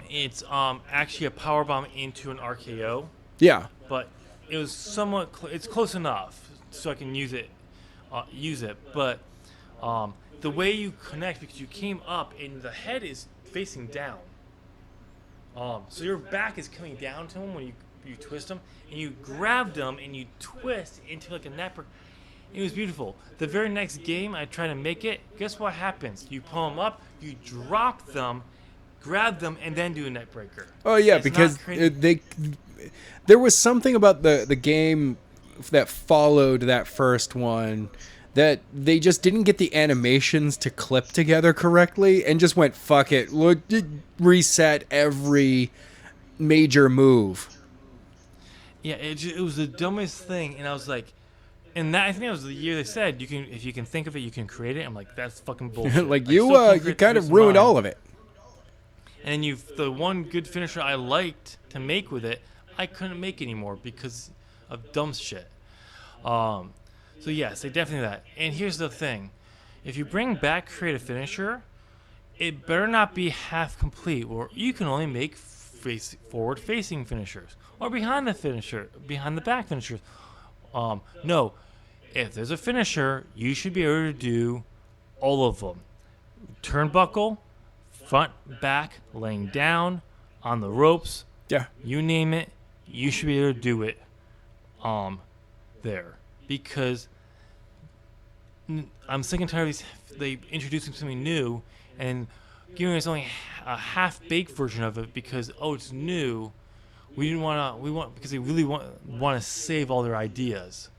It's actually a power bomb into an RKO, Yeah. but it was somewhat. It's close enough so I can use it. But the way you connect, because you came up and the head is facing down. So your back is coming down to him when you twist him, and you grabbed him and you twist into like a neck breaker. It was beautiful. The very next game, I try to make it. Guess what happens? You pull them up, you drop them, grab them, and then do a neck breaker. Oh yeah, It's because not crazy. there was something about the game that followed that first one that they just didn't get the animations to clip together correctly and just went fuck it, look, reset every major move. Yeah, it was the dumbest thing, and I was like, and that I think that was the year they said if you can think of it, you can create it. I'm like, that's fucking bullshit. Like I you still can't you create kind this of ruined mine. all of it. And the one good finisher I liked to make with it, I couldn't make anymore because of dumb shit. So yes, they definitely that. And here's the thing: if you bring back create a finisher, it better not be half complete, or you can only make forward facing finishers or behind the back finishers. No, if there's a finisher, you should be able to do all of them. Turnbuckle, front, back, laying down, on the ropes, Yeah. you name it, you should be able to do it there. Because I'm sick and tired of these, they introducing something new and giving us only a half-baked version of it because, it's new. Because they really want to save all their ideas.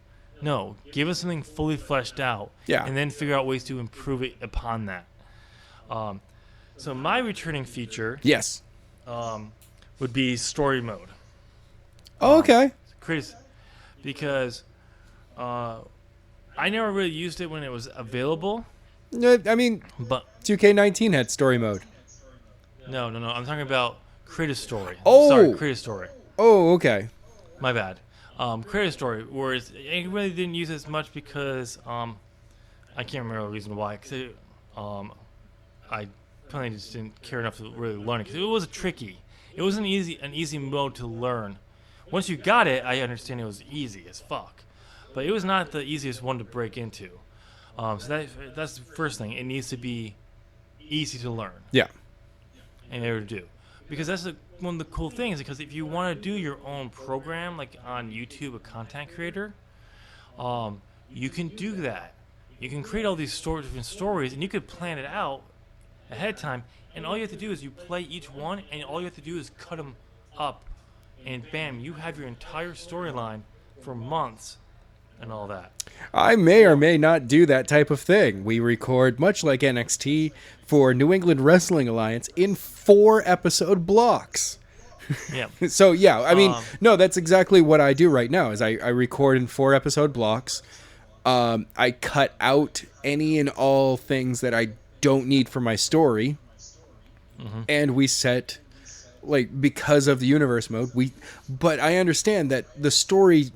No, give us something fully fleshed out, Yeah. and then figure out ways to improve it upon that. So my returning feature Yes. would be story mode. Oh, okay. Because I never really used it when it was available, I mean, but 2K19 had story mode. no. I'm talking about create a story. Oh. Sorry, create a story. Oh, okay. My bad. Create a story, whereas I really didn't use it as much because I can't remember the reason why. Cause I probably just didn't care enough to really learn it because it was tricky. It was an easy mode to learn. Once you got it, I understand it was easy as fuck, but it was not the easiest one to break into. So that's the first thing. It needs to be easy to learn Yeah. and able to do, because that's one of the cool things. Because if you want to do your own program, like on YouTube, a content creator, you can do that. You can create all these different stories, and you could plan it out ahead of time. And all you have to do is you play each one, and all you have to do is cut them up, and bam, you have your entire storyline for months and all that. I may or may not do that type of thing. We record, much like NXT, for New England Wrestling Alliance in 4-episode blocks. Yeah. So, yeah, I mean, no, that's exactly what I do right now is I record in 4-episode blocks. I cut out any and all things that I don't need for my story. Mm-hmm. And we set, like, because of the universe mode, but I understand that the story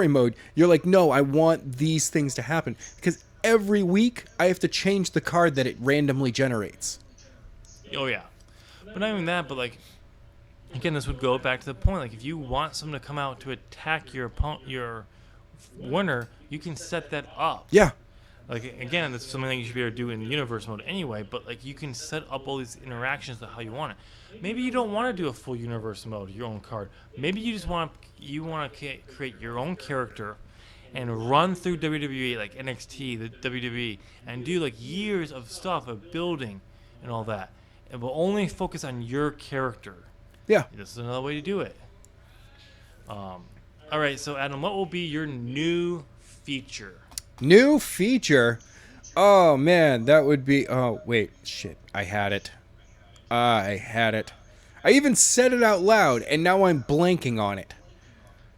mode, you're like, no, I want these things to happen. Because every week, I have to change the card that it randomly generates. Oh yeah, but not even that. But like, again, this would go back to the point. Like, if you want someone to come out to attack your winner, you can set that up. Yeah. Like, again, that's something that you should be able to do in universe mode anyway. But like, you can set up all these interactions to how you want it. Maybe you don't want to do a full universe mode, your own card. Maybe you just want to create your own character and run through WWE, like NXT, the WWE, and do like years of stuff of building and all that. It will only focus on your character. Yeah. This is another way to do it. All right, so Adam, what will be your new feature? New feature? Oh, man, that would be... Oh, wait. Shit. I had it. I even said it out loud, and now I'm blanking on it.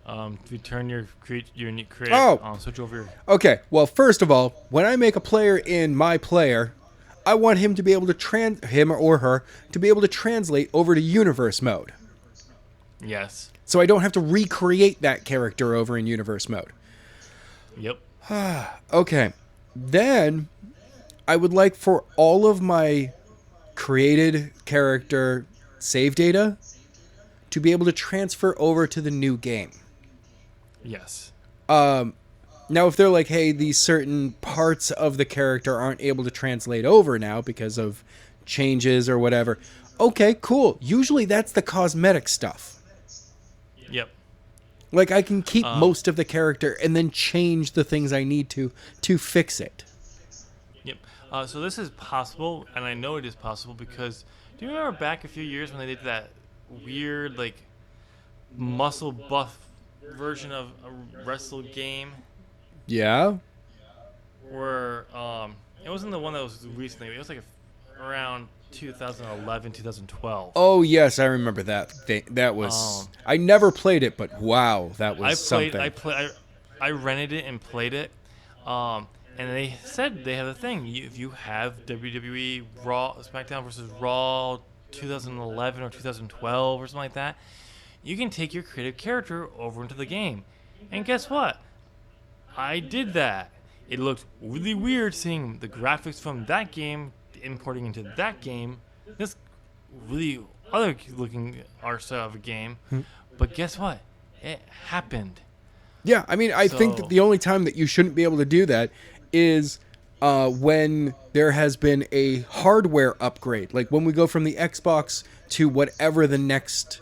If you turn your create, switch over your... Okay, well, first of all, when I make a player in my player, I want him to be able to him or her to be able to translate over to universe mode. Yes. So I don't have to recreate that character over in universe mode. Yep. Okay. Then I would like for all of my created character save data to be able to transfer over to the new game. Yes. Now, if they're like, hey, these certain parts of the character aren't able to translate over now because of changes or whatever, okay, cool. Usually that's the cosmetic stuff. Yep. Like, I can keep most of the character and then change the things I need to fix it. Yep. So this is possible, and I know it is possible because do you remember back a few years when they did that weird, like, muscle buff version of a wrestle game? Yeah? Where it wasn't the one that was recently. It was like around 2011, 2012. Oh, yes, I remember that. That was... I never played it, but wow, that was something. I rented it and played it. And they said they have a thing. If you have WWE Raw, SmackDown versus Raw 2011 or 2012 or something like that, you can take your creative character over into the game. And guess what? I did that. It looked really weird seeing the graphics from that game importing into that game. This really other looking art style of a game. But guess what? It happened. Yeah, I mean, I think that the only time that you shouldn't be able to do that is when there has been a hardware upgrade. Like when we go from the Xbox to whatever the next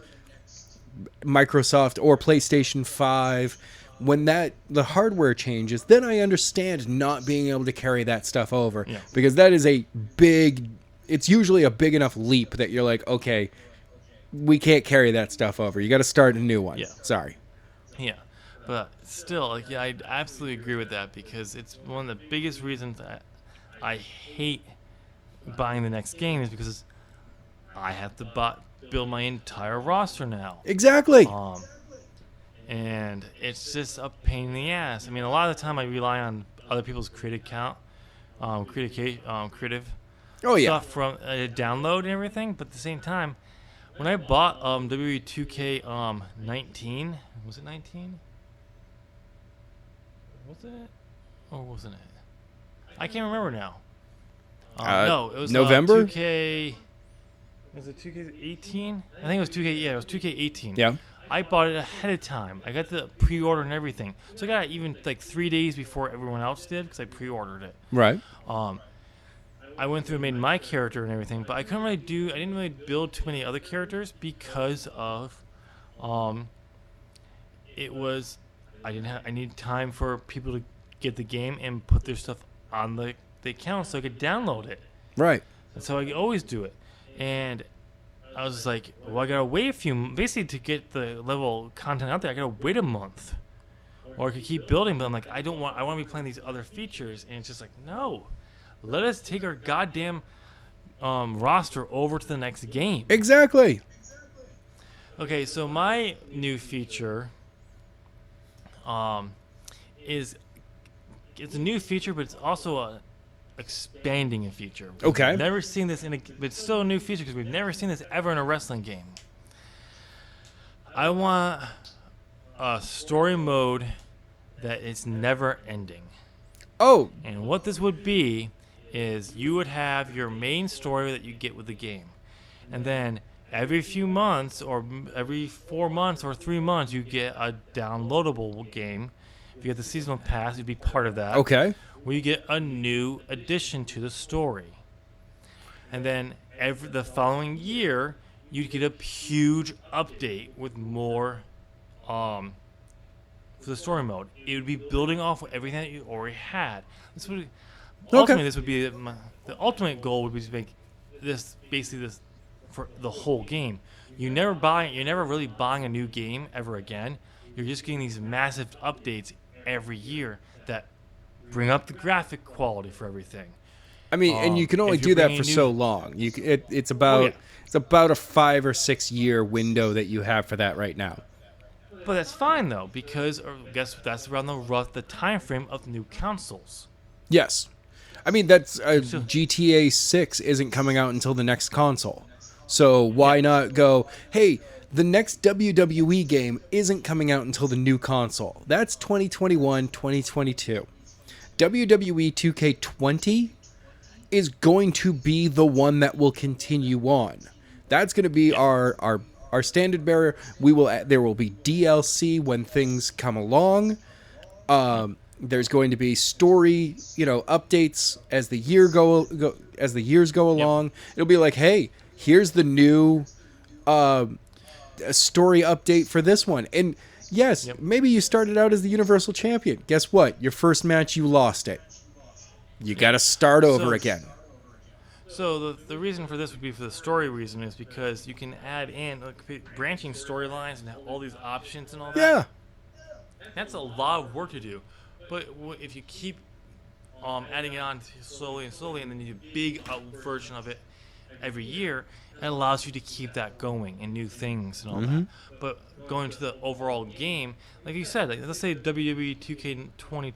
Microsoft or PlayStation 5, when the hardware changes, then I understand not being able to carry that stuff over. Yeah. Because that is it's usually a big enough leap that you're like, okay, we can't carry that stuff over. You got to start a new one. Yeah. Sorry. Yeah. But still, like, yeah, I absolutely agree with that because it's one of the biggest reasons that I hate buying the next game is because I have to build my entire roster now. Exactly. And it's just a pain in the ass. I mean, a lot of the time I rely on other people's creative stuff from download and everything. But at the same time, when I bought WWE 2K 19, was it 19? Was it? Or wasn't it? I can't remember now. No, it was November? 2K. Was it 2K18? I think it was 2K. Yeah, it was 2K18. Yeah. I bought it ahead of time. I got the pre-order and everything, so I got it even like 3 days before everyone else did because I pre-ordered it. Right. I went through and made my character and everything, but I didn't really build too many other characters because of, I needed time for people to get the game and put their stuff on the account so I could download it. Right. That's how I always do it. And I was just like, well, I gotta wait basically to get the level of content out there, I gotta wait a month. Or I could keep building, but I'm like, I want to be playing these other features. And it's just like, no. Let us take our goddamn roster over to the next game. Exactly. Okay, so my new feature it's a new feature, but it's also expanding a feature. Okay. We've never seen this but it's still a new feature because we've never seen this ever in a wrestling game. I want a story mode that is never ending. Oh. And what this would be is you would have your main story that you get with the game. And then every few months or every 4 months or 3 months, you get a downloadable game. If you get the seasonal pass, you'd be part of that. Okay. Where you get a new addition to the story. And then the following year, you'd get a huge update with more for the story mode. It would be building off of everything that you already had. Ultimately, this would be the ultimate goal would be to make this for the whole game. You're never really buying a new game ever again. You're just getting these massive updates every year that bring up the graphic quality for everything. I mean, and you can only do that for so long. It's about a 5 or 6 year window that you have for that right now. But that's fine though, because I guess that's around the time frame of new consoles. Yes, I mean that's GTA 6 isn't coming out until the next console, so why not go? Hey, the next WWE game isn't coming out until the new console. That's 2021, 2022. WWE 2K20 is going to be the one that will continue on. That's going to be our standard bearer. There will be DLC when things come along. There's going to be story, updates as the years go along. Yep. It'll be like, hey, here's the new story update for this one. And yes, maybe you started out as the Universal Champion. Guess what? Your first match, you lost it. You got to start over again. So the reason for this would be for the story reason is because you can add in branching storylines and have all these options and all that. Yeah. That's a lot of work to do. But if you keep adding it on slowly and slowly, and then you do a big version of it every year, it allows you to keep that going and new things and all that. But going to the overall game, like you said, let's say WWE 2K20,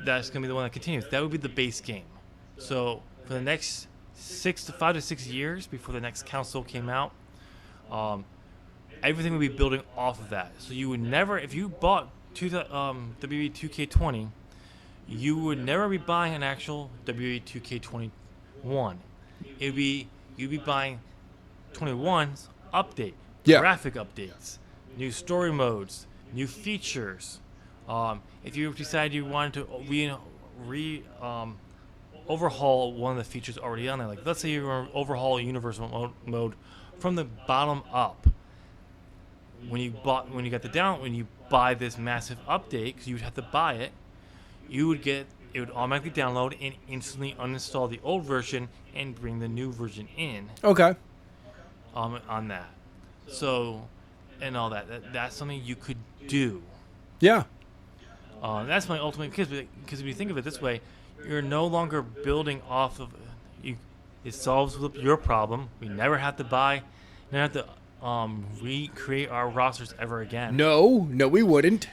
that's going to be the one that continues. That would be the base game. So for the next 5 to 6 years before the next console came out, everything would be building off of that. So you would never, if you bought WWE 2K20, you would never be buying an actual WWE 2K21. You'd be buying 21's update, graphic updates, new story modes, new features. If you decide you wanted to overhaul one of the features already on there, like let's say you want to overhaul universal mode from the bottom up. When you buy this massive update, because you would have to buy it, it would automatically download and instantly uninstall the old version and bring the new version in. Okay. On that, so and all that's something you could do. Yeah. That's my ultimate because if you think of it this way, you're no longer building off of you. It solves your problem. We never have to recreate our rosters ever again. No, we wouldn't.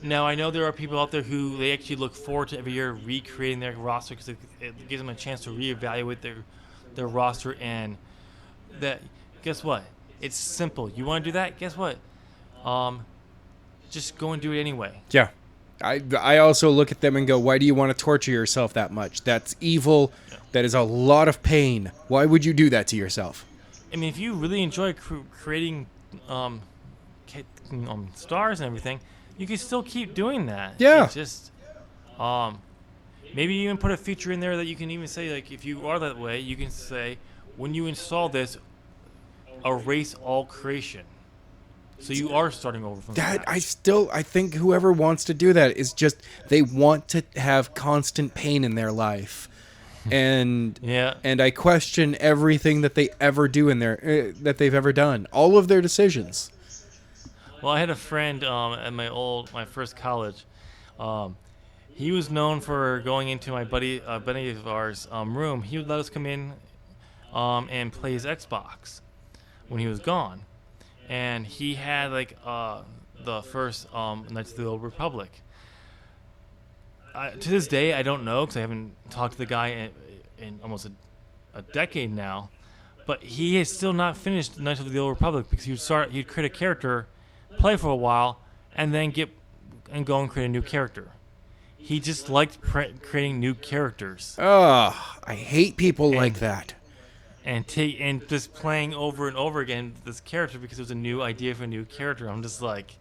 Now I know there are people out there who they actually look forward to every year recreating their roster because it gives them a chance to reevaluate their roster, and that guess what? It's simple. You want to do that? Guess what? Just go and do it anyway. Yeah. I also look at them and go, why do you want to torture yourself that much? That's evil. Yeah. That is a lot of pain. Why would you do that to yourself? I mean, if you really enjoy creating stars and everything, you can still keep doing that. Yeah. It's just maybe even put a feature in there that you can even say, like, if you are that way, you can say, when you install this, erase all creation. So you are starting over from that. Scratch. I think whoever wants to do that is just, they want to have constant pain in their life. And and I question everything that they ever do in their that they've ever done. All of their decisions. Well, I had a friend at my first college. He was known for going into my buddy of ours room. He would let us come in and play his Xbox when he was gone. And he had the first Knights of the Old Republic. To this day, I don't know because I haven't talked to the guy in almost a decade now. But he has still not finished Knights of the Old Republic because he'd create a character, play for a while, and then go and create a new character. He just liked creating new characters. Oh, I hate people like that. And just playing over and over again this character because it was a new idea for a new character. I'm just like,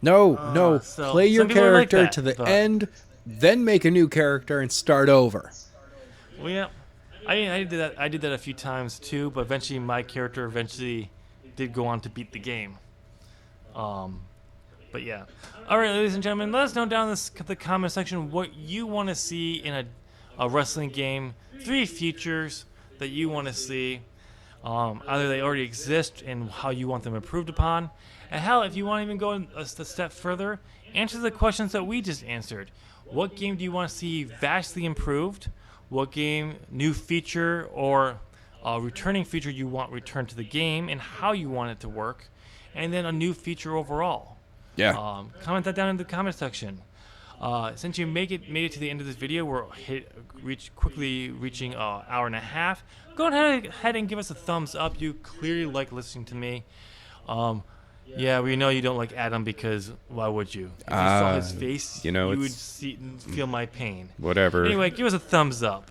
no. Play your character to the end, then make a new character and start over. Well, yeah, I did that. I did that a few times too, but eventually my character did go on to beat the game. But yeah. All right, ladies and gentlemen, let us know down in the comment section what you want to see in a wrestling game. 3 features that you want to see. Either they already exist and how you want them improved upon. And hell, if you want to even go a step further, answer the questions that we just answered. What game do you want to see vastly improved? What game, new feature or returning feature you want returned to the game and how you want it to work? And then a new feature overall. Yeah. Comment that down in the comment section. Since you made it to the end of this video, we're quickly reaching an hour and a half. Go ahead and give us a thumbs up. You clearly like listening to me. Yeah, we know you don't like Adam because why would you? If you saw his face, you know, you would it's- feel my pain. Whatever. Anyway, give us a thumbs up.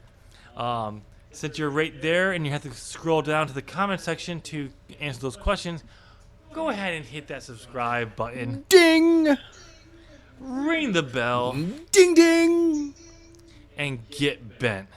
Since you're right there and you have to scroll down to the comment section to answer those questions, go ahead and hit that subscribe button. Ding! Ring the bell Ding ding! and get bent.